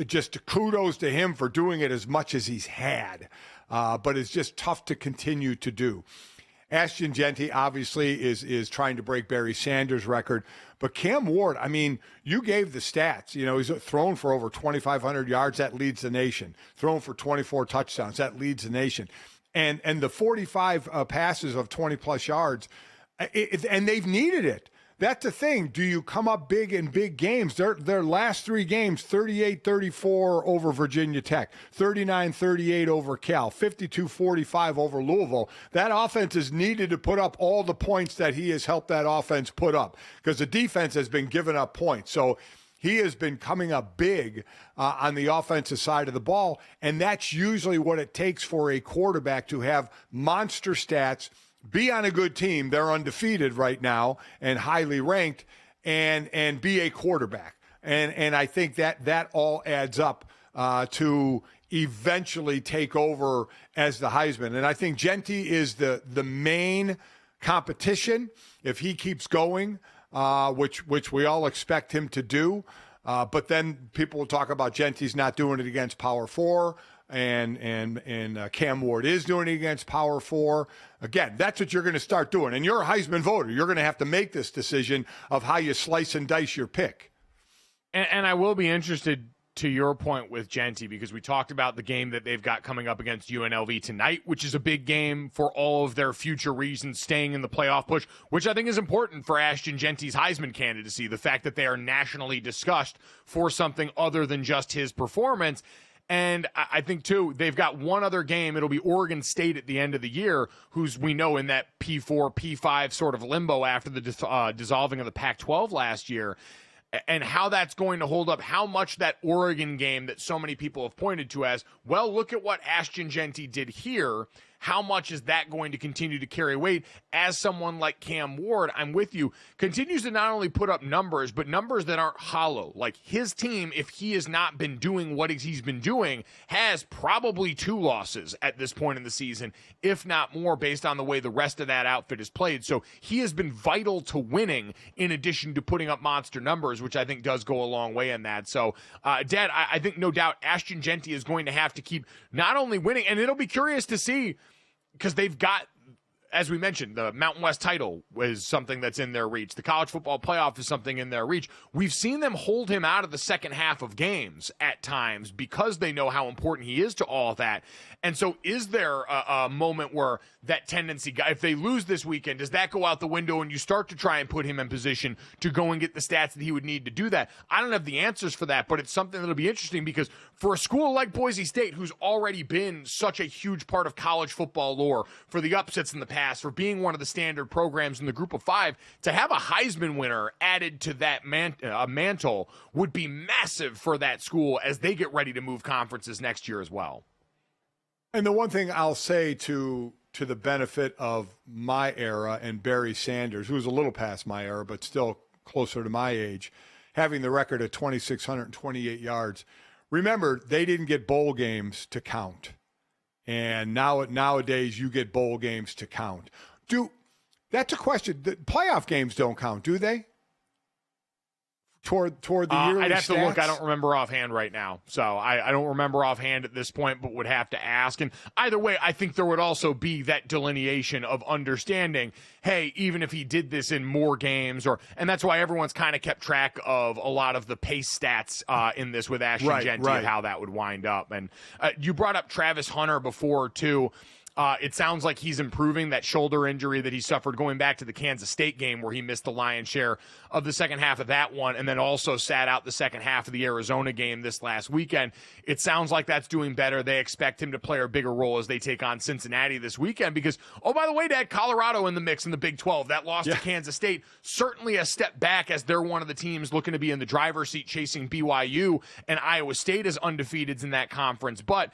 Just kudos to him for doing it as much as he's had, but it's just tough to continue to do. Ashton Jeanty obviously is trying to break Barry Sanders' record, but Cam Ward, I mean, you gave the stats. You know, he's thrown for over 2,500 yards. That leads the nation. Thrown for 24 touchdowns. That leads the nation. And the 45 passes of 20-plus yards, and they've needed it. that's the thing. Do you come up big in big games? Their last 3 games, 38-34 over Virginia Tech, 39-38 over Cal, 52-45 over Louisville. That offense is needed to put up all the points that he has helped that offense put up because the defense has been giving up points. So he has been coming up big on the offensive side of the ball, and that's usually what it takes for a quarterback to have monster stats, be on a good team. They're undefeated right now and highly ranked, and be a quarterback. And I think that all adds up to eventually take over as the Heisman. And I think Genty is the main competition if he keeps going, which we all expect him to do. But then people will talk about Genty's not doing it against Power 4, and Cam Ward is doing it against Power 4. Again, that's what you're going to start doing. And you're a Heisman voter. You're going to have to make this decision of how you slice and dice your pick. And I will be interested to your point with Genty, because we talked about the game that they've got coming up against UNLV tonight, which is a big game for all of their future reasons, staying in the playoff push, which I think is important for Ashton Genty's Heisman candidacy, the fact that they are nationally discussed for something other than just his performance. And I think, too, they've got one other game. It'll be Oregon State at the end of the year, who's, we know, in that P4, P5 sort of limbo after the dissolving of the Pac-12 last year. And how that's going to hold up, how much that Oregon game that so many people have pointed to as, well, look at what Ashton Genty did here. How much is that going to continue to carry weight as someone like Cam Ward, I'm with you, continues to not only put up numbers, but numbers that aren't hollow. Like his team, if he has not been doing what he's been doing, has probably 2 losses at this point in the season, if not more, based on the way the rest of that outfit is played. So he has been vital to winning in addition to putting up monster numbers, which I think does go a long way in that. So, Dad, I think no doubt Ashton Genty is going to have to keep not only winning, and it'll be curious to see, because they've got, as we mentioned, the Mountain West title is something that's in their reach. The college football playoff is something in their reach. We've seen them hold him out of the second half of games at times because they know how important he is to all of that. And so is there a moment where that tendency, if they lose this weekend, does that go out the window and you start to try and put him in position to go and get the stats that he would need to do that? I don't have the answers for that, but it's something that'll be interesting because for a school like Boise State, who's already been such a huge part of college football lore, for the upsets in the past, for being one of the standard programs in the group of 5, to have a Heisman winner added to that mantle would be massive for that school as they get ready to move conferences next year as well. And the one thing I'll say to the benefit of my era and Barry Sanders, who was a little past my era, but still closer to my age, having the record of 2,628 yards. Remember, they didn't get bowl games to count. And nowadays you get bowl games to count. That's a question. The playoff games don't count, do they? Toward the yearly I'd have stats? to look. I don't remember offhand right now. So I don't remember offhand at this point, but would have to ask. And either way, I think there would also be that delineation of understanding, hey, even if he did this in more games, and that's why everyone's kind of kept track of a lot of the pace stats in this with Ashton Genty and how that would wind up. And you brought up Travis Hunter before, too. It sounds like he's improving. That shoulder injury that he suffered going back to the Kansas State game where he missed the lion's share of the second half of that one and then also sat out the second half of the Arizona game this last weekend. It sounds like that's doing better. They expect him to play a bigger role as they take on Cincinnati this weekend because, oh, by the way, Dad, Colorado in the mix in the Big 12. That loss to Kansas State, certainly a step back as they're one of the teams looking to be in the driver's seat chasing BYU, and Iowa State is undefeated in that conference. But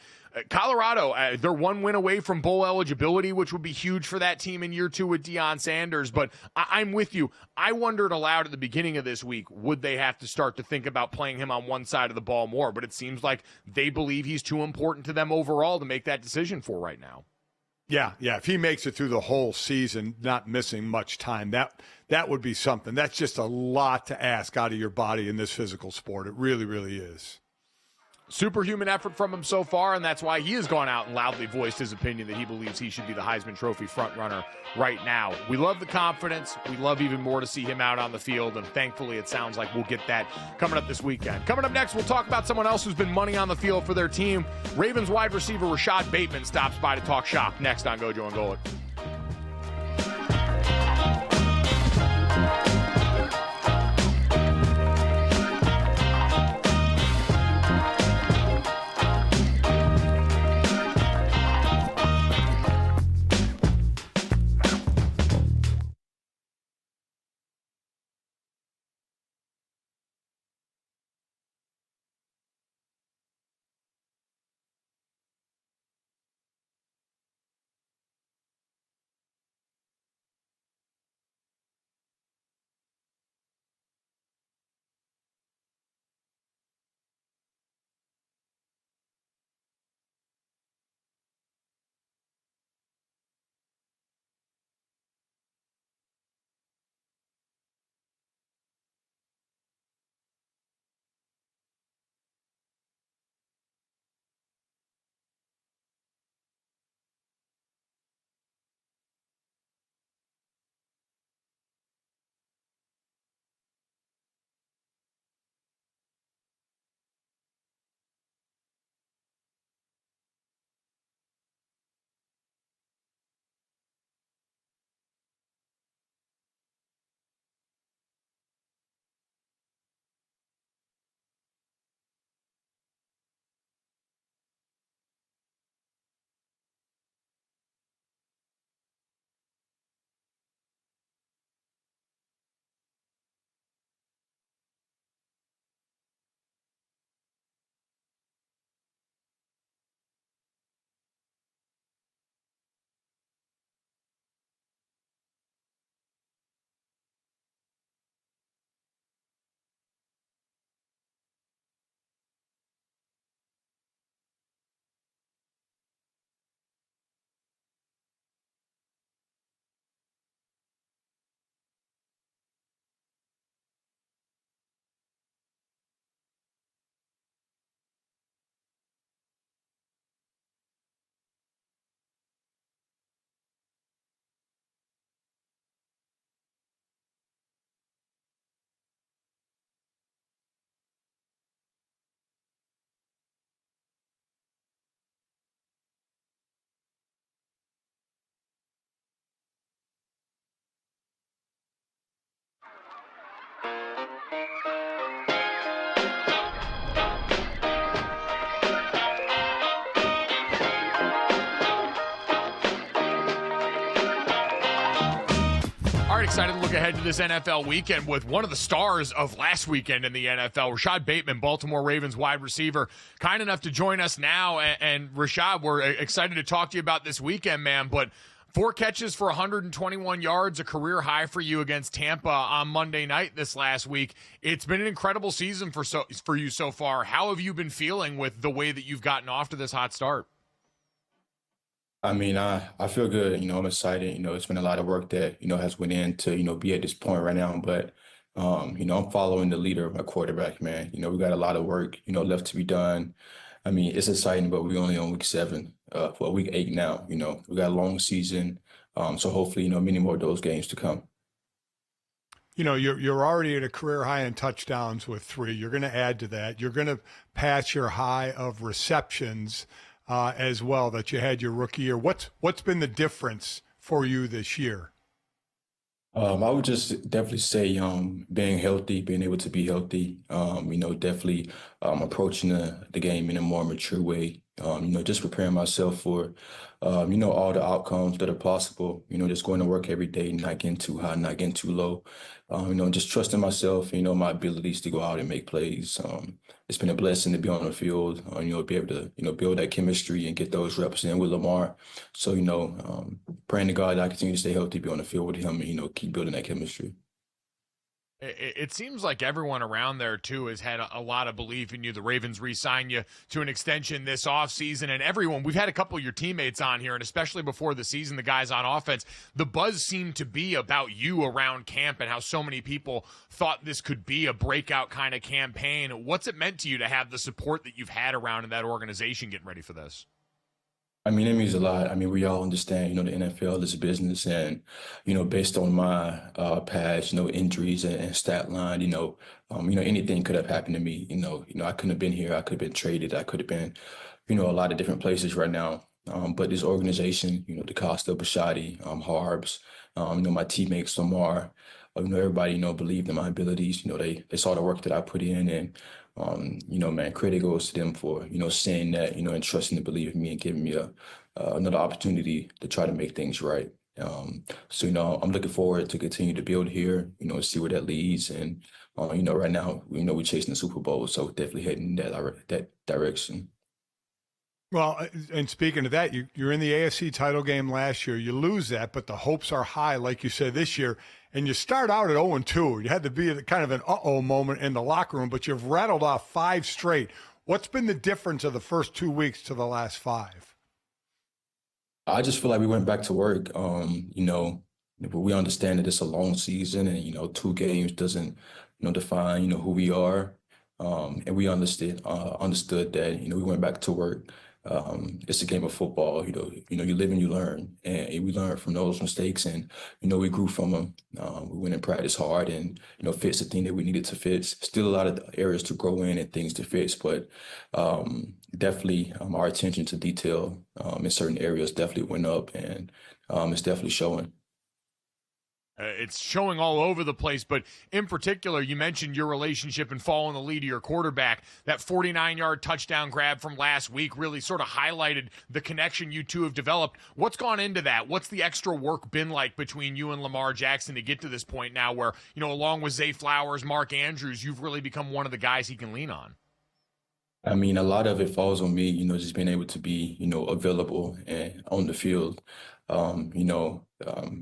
Colorado, they're 1 win away from bowl eligibility, which would be huge for that team in year 2 with Deion Sanders. But I'm with you. I wondered aloud at the beginning of this week, would they have to start to think about playing him on one side of the ball more? But it seems like they believe he's too important to them overall to make that decision for right now. Yeah. If he makes it through the whole season, not missing much time, that would be something. That's just a lot to ask out of your body in this physical sport. It really, really is. Superhuman effort from him so far, and that's why he has gone out and loudly voiced his opinion that he believes he should be the Heisman Trophy frontrunner right now. We love the confidence. We love even more to see him out on the field, and thankfully it sounds like we'll get that coming up this weekend. Coming up next, we'll talk about someone else who's been money on the field for their team. Ravens wide receiver Rashad Bateman stops by to talk shop next on GoJo and Golic. All right, excited to look ahead to this NFL weekend with one of the stars of last weekend in the NFL, Rashad Bateman, Baltimore Ravens wide receiver, kind enough to join us now. And Rashad, we're excited to talk to you about this weekend, man. But 4 catches for 121 yards, a career high for you against Tampa on Monday night this last week. It's been an incredible season for you so far. How have you been feeling with the way that you've gotten off to this hot start? I mean, I feel good. I'm excited. It's been a lot of work that, has went in to, be at this point right now. But, I'm following the leader of my quarterback, man. We got a lot of work, left to be done. I mean, it's exciting, but we're only on week 7, week 8 now. We got a long season. So hopefully, many more of those games to come. You're already at a career high in touchdowns with 3. You're going to add to that. You're going to pass your high of receptions as well that you had your rookie year. What's been the difference for you this year? I would just definitely say being healthy, being able to be healthy, definitely approaching the game in a more mature way, just preparing myself for, all the outcomes that are possible, just going to work every day, not getting too high, not getting too low, just trusting myself, my abilities to go out and make plays. It's been a blessing to be on the field, be able to, build that chemistry and get those reps in with Lamar. So, praying to God that I continue to stay healthy, be on the field with him, and, keep building that chemistry. It seems like everyone around there, too, has had a lot of belief in you. The Ravens re-signed you to an extension this offseason, and everyone, we've had a couple of your teammates on here, and especially before the season, the guys on offense, the buzz seemed to be about you around camp and how so many people thought this could be a breakout kind of campaign. What's it meant to you to have the support that you've had around in that organization getting ready for this? I mean, it means a lot. I mean, we all understand, the NFL is a business, and, based on my past, injuries and stat line, anything could have happened to me. I couldn't have been here. I could have been traded. I could have been, a lot of different places right now. But this organization, DeCosta, Bashadi, Harbs, my teammates, Lamar, everybody, believed in my abilities. They saw the work that I put in, and man, credit goes to them for, saying that, and trusting to believe in me and giving me another opportunity to try to make things right. So, I'm looking forward to continue to build here, see where that leads. And, right now, we're chasing the Super Bowl, so definitely heading that direction. Well, and speaking of that, you're in the AFC title game last year. You lose that, but the hopes are high, like you said, this year. And you start out at 0-2. You had to be at kind of an uh-oh moment in the locker room, but you've rattled off 5 straight. What's been the difference of the first 2 weeks to the last 5? I just feel like we went back to work. We understand that it's a long season, and 2 games doesn't, define, who we are. And we understood that, we went back to work. It's a game of football. You live and you learn, and we learned from those mistakes, and we grew from them. We went and practiced hard, and fixed the thing that we needed to fix. Still a lot of areas to grow in and things to fix, but definitely our attention to detail in certain areas definitely went up, and it's definitely showing. It's showing all over the place, but in particular, you mentioned your relationship and following the lead of your quarterback. That 49-yard touchdown grab from last week really sort of highlighted the connection you two have developed. What's gone into that? What's the extra work been like between you and Lamar Jackson to get to this point now where, along with Zay Flowers, Mark Andrews, you've really become one of the guys he can lean on? I mean, a lot of it falls on me, just being able to be, available and on the field.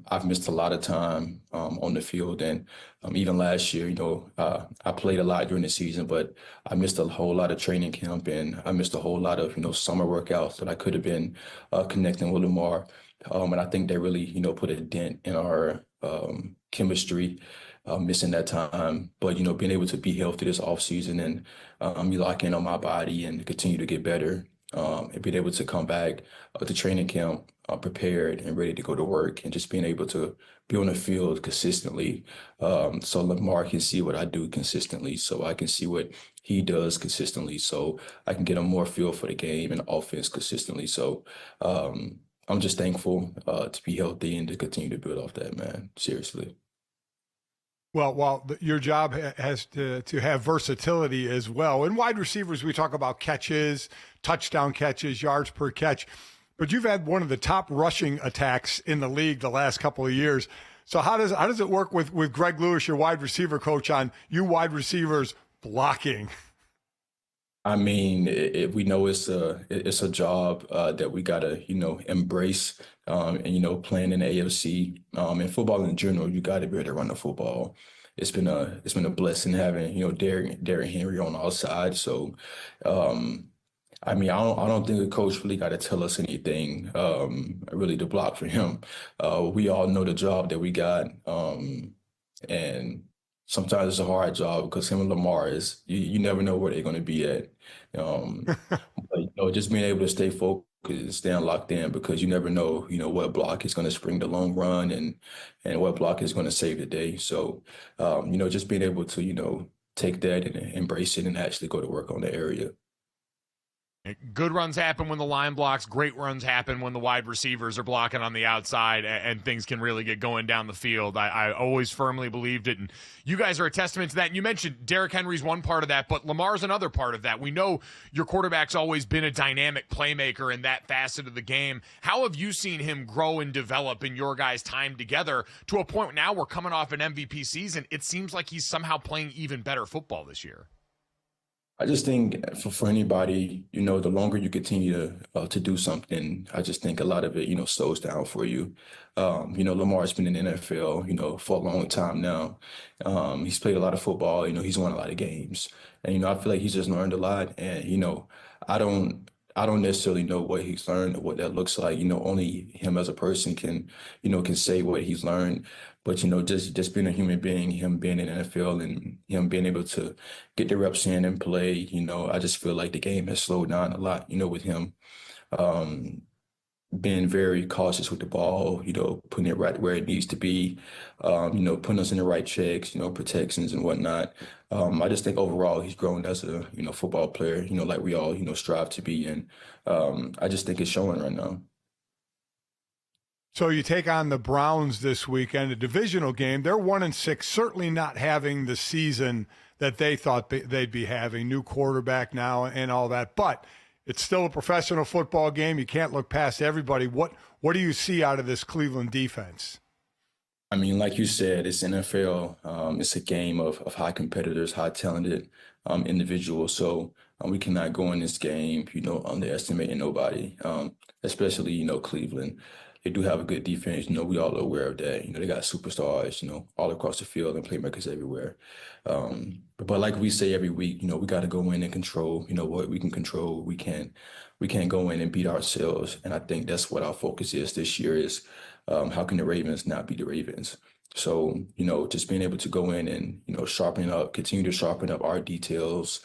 I've missed a lot of time on the field, and even last year, I played a lot during the season, but I missed a whole lot of training camp, and I missed a whole lot of, summer workouts that I could have been connecting with Lamar. And I think they really, put a dent in our chemistry, missing that time. But, being able to be healthy this offseason and be lock in on my body and continue to get better, and being able to come back to training camp prepared and ready to go to work, and just being able to be on the field consistently, so Lamar can see what I do consistently, so I can see what he does consistently, so I can get a more feel for the game and offense consistently. So I'm just thankful to be healthy and to continue to build off that, man. Seriously. Well, your job has to have versatility as well. In wide receivers, we talk about catches, touchdown catches, yards per catch, but you've had one of the top rushing attacks in the league the last couple of years. So how does it work with Greg Lewis, your wide receiver coach, on you wide receivers blocking? I mean, we know it's a job that we gotta, embrace. And playing in the AFC, and football in general, you gotta be able to run the football. It's been a blessing having, Derrick Henry on our side. So, I mean, I don't think a coach really got to tell us anything, really to block for him. We all know the job that we got, and sometimes it's a hard job because him and Lamar you never know where they're going to be at. But just being able to stay focused, staying locked in, because you never know, what block is going to spring the long run and what block is going to save the day. So, just being able to, take that and embrace it and actually go to work on the area. Good runs happen when the line blocks. Great runs happen when the wide receivers are blocking on the outside, and things can really get going down the field. I always firmly believed it, and you guys are a testament to that. And you mentioned Derrick Henry's one part of that, but Lamar's another part of that. We know your quarterback's always been a dynamic playmaker in that facet of the game. How have you seen him grow and develop in your guys' time together to a point now we're coming off an MVP season? It seems like he's somehow playing even better football this year. I just think for anybody, the longer you continue to do something, I just think a lot of it, slows down for you. Lamar's been in the NFL, for a long time now. He's played a lot of football, he's won a lot of games. And, I feel like he's just learned a lot. And, I don't necessarily know what he's learned or what that looks like. Only him as a person can say what he's learned. But, just being a human being, him being in the NFL and him being able to get the reps in and play, I just feel like the game has slowed down a lot, with him being very cautious with the ball, putting it right where it needs to be, putting us in the right checks, protections and whatnot. I just think overall he's grown as a, football player, like we all, strive to be. And I just think it's showing right now. So you take on the Browns this weekend, a divisional game. They're 1-6, certainly not having the season that they thought they'd be having. New quarterback now and all that, but it's still a professional football game. You can't look past everybody. What do you see out of this Cleveland defense? I mean, like you said, it's NFL. It's a game of high competitors, high talented individuals. So we cannot go in this game, underestimating nobody, especially, Cleveland. They do have a good defense. We all are aware of that. They got superstars, all across the field and playmakers everywhere. But like we say every week, we got to go in and control, what we can control. We can't go in and beat ourselves. And I think that's what our focus is this year is how can the Ravens not be the Ravens? So, just being able to go in and, continue to sharpen up our details.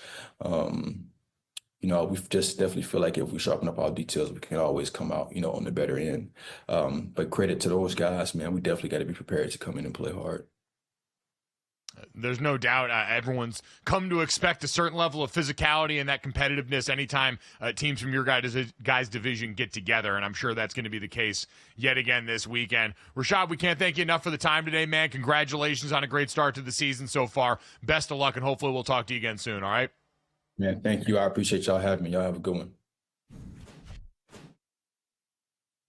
We just definitely feel like if we sharpen up our details, we can always come out, on the better end. But credit to those guys, man. We definitely got to be prepared to come in and play hard. There's no doubt everyone's come to expect a certain level of physicality and that competitiveness anytime teams from your guys' division get together, and I'm sure that's going to be the case yet again this weekend. Rashad, we can't thank you enough for the time today, man. Congratulations on a great start to the season so far. Best of luck, and hopefully we'll talk to you again soon, all right? Man, thank you. I appreciate y'all having me. Y'all have a good one.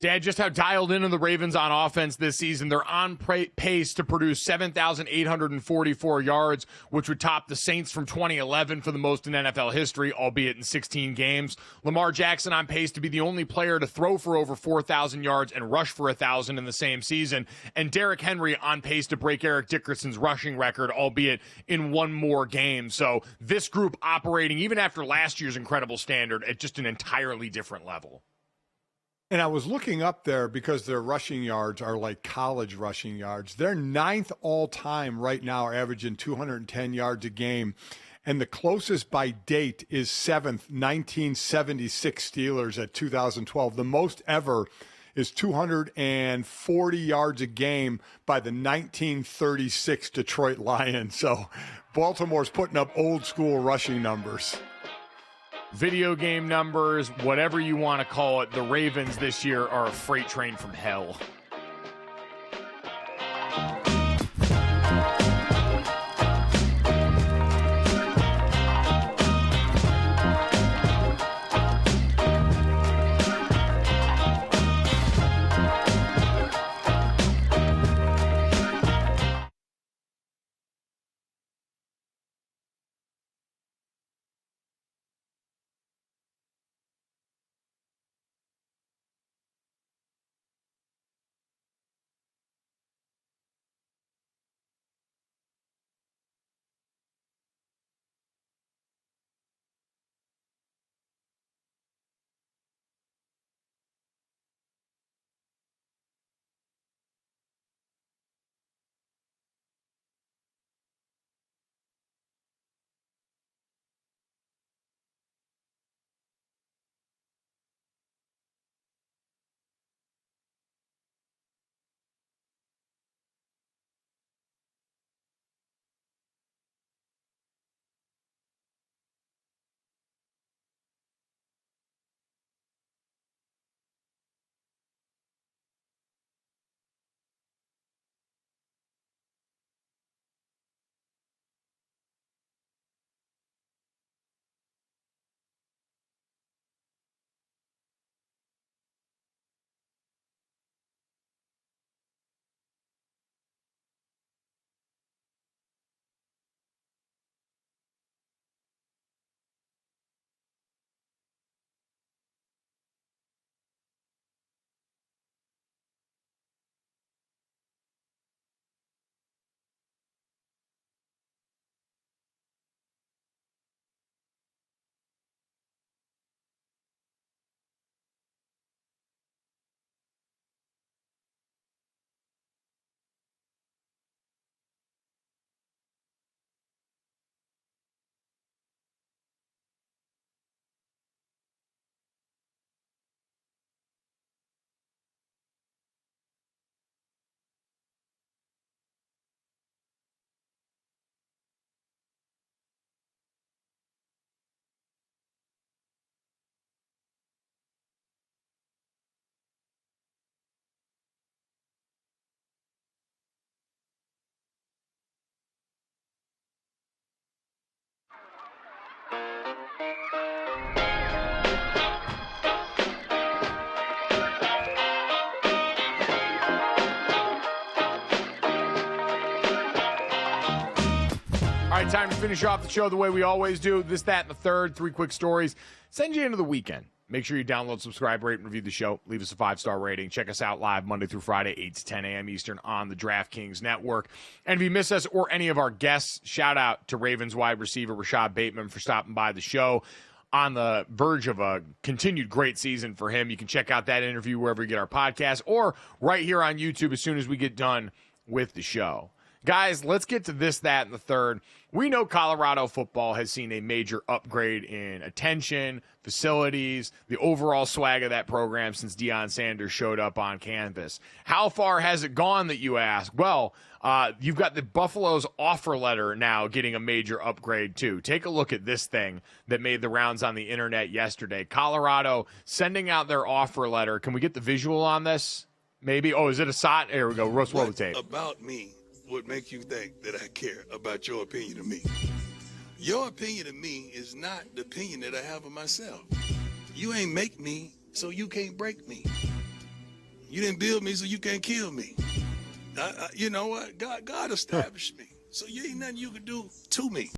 Dad, just how dialed in are the Ravens on offense this season? They're on pace to produce 7,844 yards, which would top the Saints from 2011 for the most in NFL history, albeit in 16 games. Lamar Jackson on pace to be the only player to throw for over 4,000 yards and rush for 1,000 in the same season. And Derrick Henry on pace to break Eric Dickerson's rushing record, albeit in one more game. So this group operating, even after last year's incredible standard, at just an entirely different level. And I was looking up there because their rushing yards are like college rushing yards. They're 9th all-time right now, averaging 210 yards a game. And the closest by date is 7th, 1976 Steelers at 2012. The most ever is 240 yards a game by the 1936 Detroit Lions. So Baltimore's putting up old-school rushing numbers. Video game numbers, whatever you want to call it, the Ravens this year are a freight train from hell. All right, time to finish off the show the way we always do. This, that, and the third. 3 quick stories. Send you into the weekend. Make sure you download, subscribe, rate, and review the show. Leave us a 5-star rating. Check us out live Monday through Friday, 8 to 10 a.m. Eastern on the DraftKings Network. And if you miss us or any of our guests, shout out to Ravens wide receiver Rashad Bateman for stopping by the show. On the verge of a continued great season for him. You can check out that interview wherever you get our podcast or right here on YouTube as soon as we get done with the show. Guys, let's get to this, that, and the third. We know Colorado football has seen a major upgrade in attention, facilities, the overall swag of that program since Deion Sanders showed up on campus. How far has it gone, that you ask? Well, you've got the Buffalo's offer letter now getting a major upgrade, too. Take a look at this thing that made the rounds on the internet yesterday. Colorado sending out their offer letter. Can we get the visual on this? Maybe? Oh, is it a shot? Here we go. Roll the tape. About me would make you think that I care about your opinion of me. Your opinion of me is not the opinion that I have of myself. You ain't make me, so you can't break me. You didn't build me, so you can't kill me. You know what? God established me, so you ain't nothing you can do to me.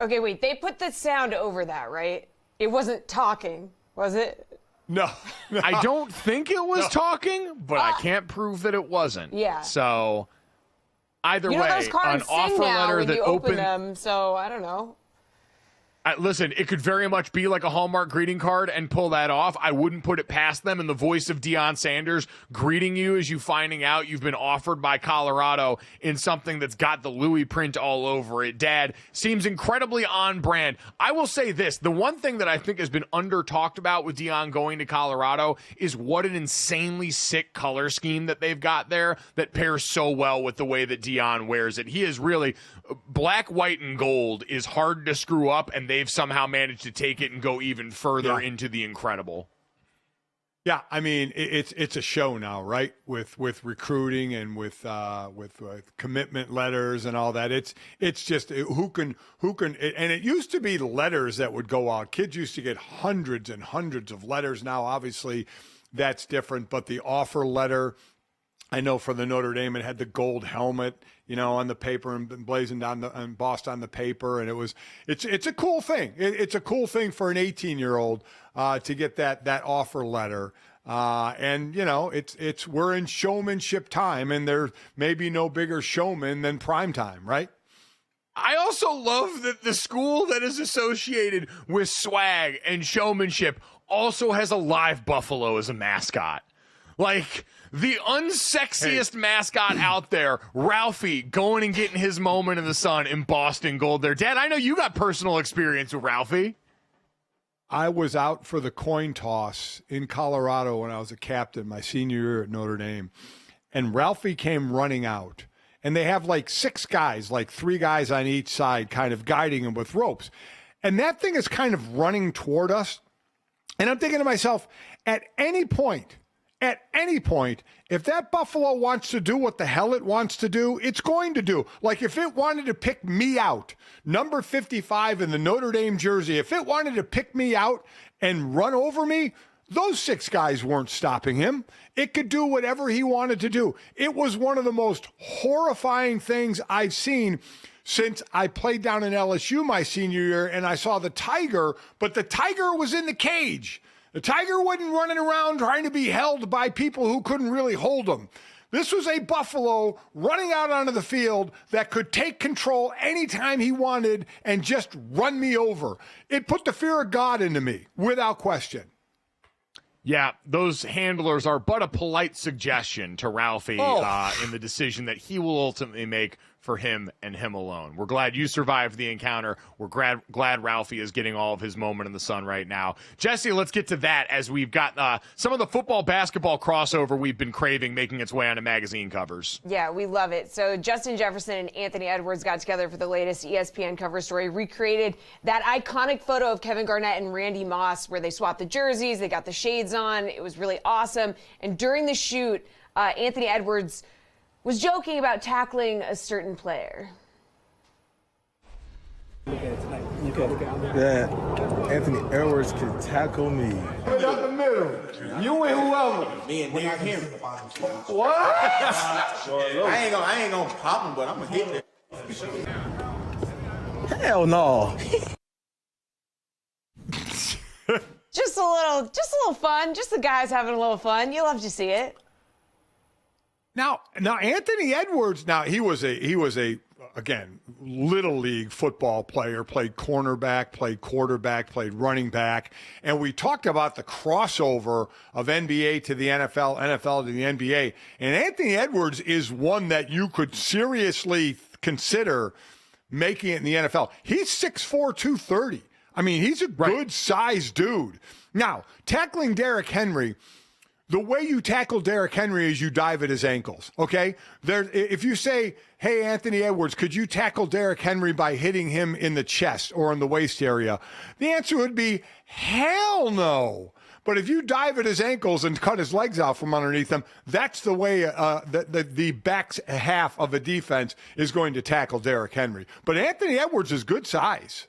Okay, wait. They put the sound over that, right? It wasn't talking, was it? No. I don't think it was talking, but I can't prove that it wasn't. Yeah. So either You know, way, those cards an sing offer now letter when that you open opened. them, so I don't know. Listen, it could very much be like a Hallmark greeting card and pull that off. I wouldn't put it past them. And the voice of Deion Sanders greeting you as you finding out you've been offered by Colorado in something that's got the Louis print all over it, Dad, seems incredibly on brand. I will say this. The one thing that I think has been under talked about with Deion going to Colorado is what an insanely sick color scheme that they've got there that pairs so well with the way that Deion wears it. He is really black, white, and gold is hard to screw up, and they've somehow managed to take it and go even further into the incredible. Yeah, I mean, it's a show now, right? With recruiting and with commitment letters and all that. It's just who can, and it used to be letters that would go out. Kids used to get hundreds and hundreds of letters. Now, obviously, that's different. But the offer letter, I know for the Notre Dame, it had the gold helmet, on the paper and blazoned on and embossed on the paper, and it's a cool thing. It's a cool thing for an 18-year-old to get that offer letter. And we're in showmanship time, and there may be no bigger showman than prime time, right? I also love that the school that is associated with swag and showmanship also has a live buffalo as a mascot. Like, the unsexiest mascot out there, Ralphie, going and getting his moment in the sun in Boston gold there. Dad, I know you got personal experience with Ralphie. I was out for the coin toss in Colorado when I was a captain my senior year at Notre Dame, and Ralphie came running out. And they have like 6 guys, like 3 guys on each side, kind of guiding him with ropes. And that thing is kind of running toward us. And I'm thinking to myself, at any point, if that buffalo wants to do what the hell it wants to do, it's going to do. Like if it wanted to pick me out, number 55 in the Notre Dame jersey, if it wanted to pick me out and run over me, those 6 guys weren't stopping him. It could do whatever he wanted to do. It was one of the most horrifying things I've seen since I played down in LSU my senior year and I saw the tiger, but the tiger was in the cage. The tiger wasn't running around trying to be held by people who couldn't really hold him. This was a buffalo running out onto the field that could take control anytime he wanted and just run me over. It put the fear of God into me, without question. Yeah, those handlers are but a polite suggestion to Ralphie in the decision that he will ultimately make for him and him alone. We're glad you survived the encounter. We're glad Ralphie is getting all of his moment in the sun right now. Jesse, let's get to that as we've got some of the football-basketball crossover we've been craving making its way onto magazine covers. Yeah, we love it. So Justin Jefferson and Anthony Edwards got together for the latest ESPN cover story, recreated that iconic photo of Kevin Garnett and Randy Moss where they swapped the jerseys, they got the shades on. It was really awesome. And during the shoot, Anthony Edwards was joking about tackling a certain player. Look at it tonight. You that Anthony Edwards can tackle me. Right up the middle. You and whoever. Me and Derrick Henry. What? I ain't gonna pop him, but I'm gonna hit it. Hell no. Just a little fun. Just the guys having a little fun. You love to see it. Now Anthony Edwards. Now he was a again little league football player. Played cornerback, played quarterback, played running back, and we talked about the crossover of NBA to the NFL, NFL to the NBA. And Anthony Edwards is one that you could seriously consider making it in the NFL. He's 6'4", 230. I mean, he's a good-sized dude. Now, tackling Derrick Henry, the way you tackle Derrick Henry is you dive at his ankles, okay? If you say, hey, Anthony Edwards, could you tackle Derrick Henry by hitting him in the chest or in the waist area? The answer would be, hell no. But if you dive at his ankles and cut his legs out from underneath him, that's the way the back half of a defense is going to tackle Derrick Henry. But Anthony Edwards is good size.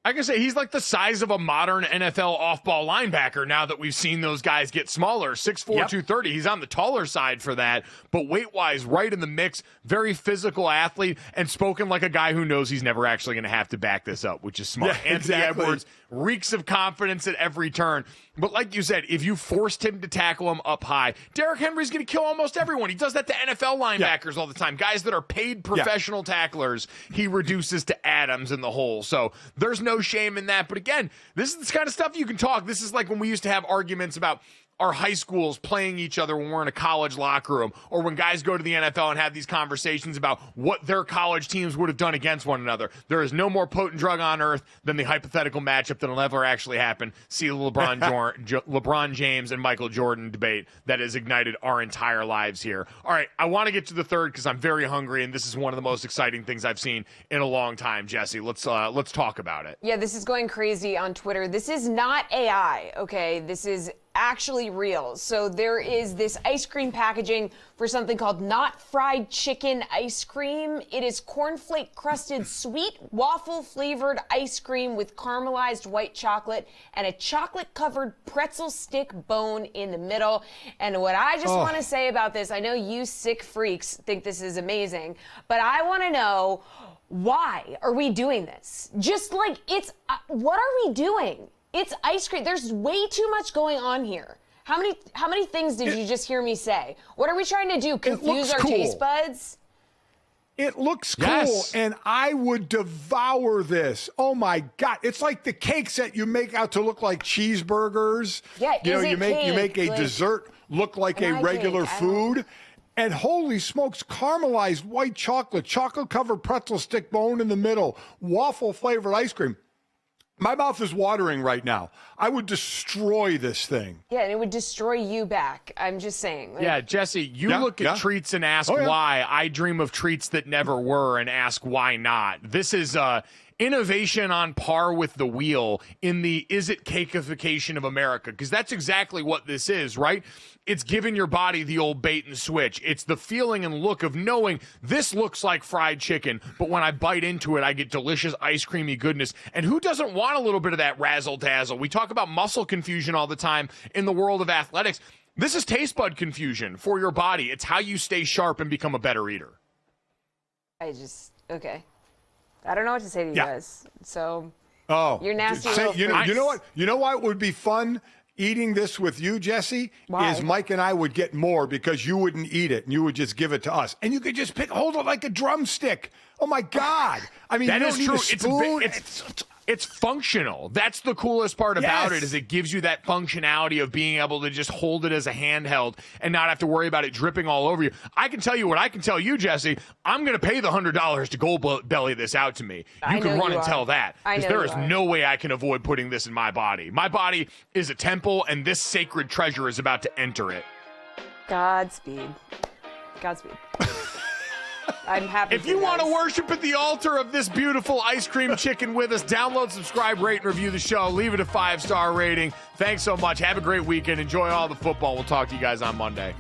I can say he's like the size of a modern NFL off-ball linebacker now that we've seen those guys get smaller. 6'4", 230. He's on the taller side for that, but weight-wise, right in the mix, very physical athlete, and spoken like a guy who knows he's never actually going to have to back this up, which is smart. Yeah, Anthony Edwards reeks of confidence at every turn. But like you said, if you forced him to tackle him up high, Derrick Henry's going to kill almost everyone. He does that to NFL linebackers all the time. Guys that are paid professional tacklers, he reduces to atoms in the hole. So there's no shame in that. But again, this is the kind of stuff you can talk. This is like when we used to have arguments about our high schools playing each other when we're in a college locker room, or when guys go to the NFL and have these conversations about what their college teams would have done against one another. There is no more potent drug on earth than the hypothetical matchup that'll never actually happen. See the LeBron James and Michael Jordan debate that has ignited our entire lives here. All right, I want to get to the third because I'm very hungry, and this is one of the most exciting things I've seen in a long time. Jesse, let's talk about it. Yeah, this is going crazy on Twitter. This is not AI, okay? This is actually real. So there is this ice cream packaging for something called Not Fried Chicken ice cream. It is cornflake crusted sweet waffle flavored ice cream with caramelized white chocolate and a chocolate covered pretzel stick bone in the middle. And what I just want to say about this, I know you sick freaks think this is amazing, but I want to know, why are we doing this? Just like what are we doing? It's ice cream. There's way too much going on here. How many things did you just hear me say? What are we trying to do? Confuse our taste buds? It looks cool, and I would devour this. Oh my God! It's like the cakes that you make out to look like cheeseburgers. Yeah, you make a dessert look like a regular food. And holy smokes, caramelized white chocolate, chocolate covered pretzel stick bone in the middle, waffle flavored ice cream. My mouth is watering right now. I would destroy this thing. Yeah, and it would destroy you back. I'm just saying. Yeah, Jesse, you look at treats and ask why. I dream of treats that never were and ask why not. This is innovation on par with the wheel in the is it cakeification of America, because that's exactly what this is, right? It's giving your body the old bait and switch. It's the feeling and look of knowing this looks like fried chicken, but when I bite into it, I get delicious ice creamy goodness. And who doesn't want a little bit of that razzle dazzle? We talk about muscle confusion all the time in the world of athletics. This is taste bud confusion for your body. It's how you stay sharp and become a better eater. Okay. I don't know what to say to you guys. So you're nasty. You know what? You know why it would be fun eating this with you, Jesse? Why? Is Mike and I would get more because you wouldn't eat it and you would just give it to us, and you could just hold it like a drumstick. Oh my God! I mean, that you is don't true. Need a spoon. It's functional. That's the coolest part about it, is it gives you that functionality of being able to just hold it as a handheld and not have to worry about it dripping all over you. I can tell you what I can tell you, Jesse. I'm going to pay the $100 to gold belly this out to me. You can run and tell that, because there is no way I can avoid putting this in my body. My body is a temple, and this sacred treasure is about to enter it. Godspeed. I'm happy. If you want to worship at the altar of this beautiful ice cream chicken with us, download, subscribe, rate, and review the show. Leave it a 5-star rating. Thanks so much. Have a great weekend. Enjoy all the football. We'll talk to you guys on Monday.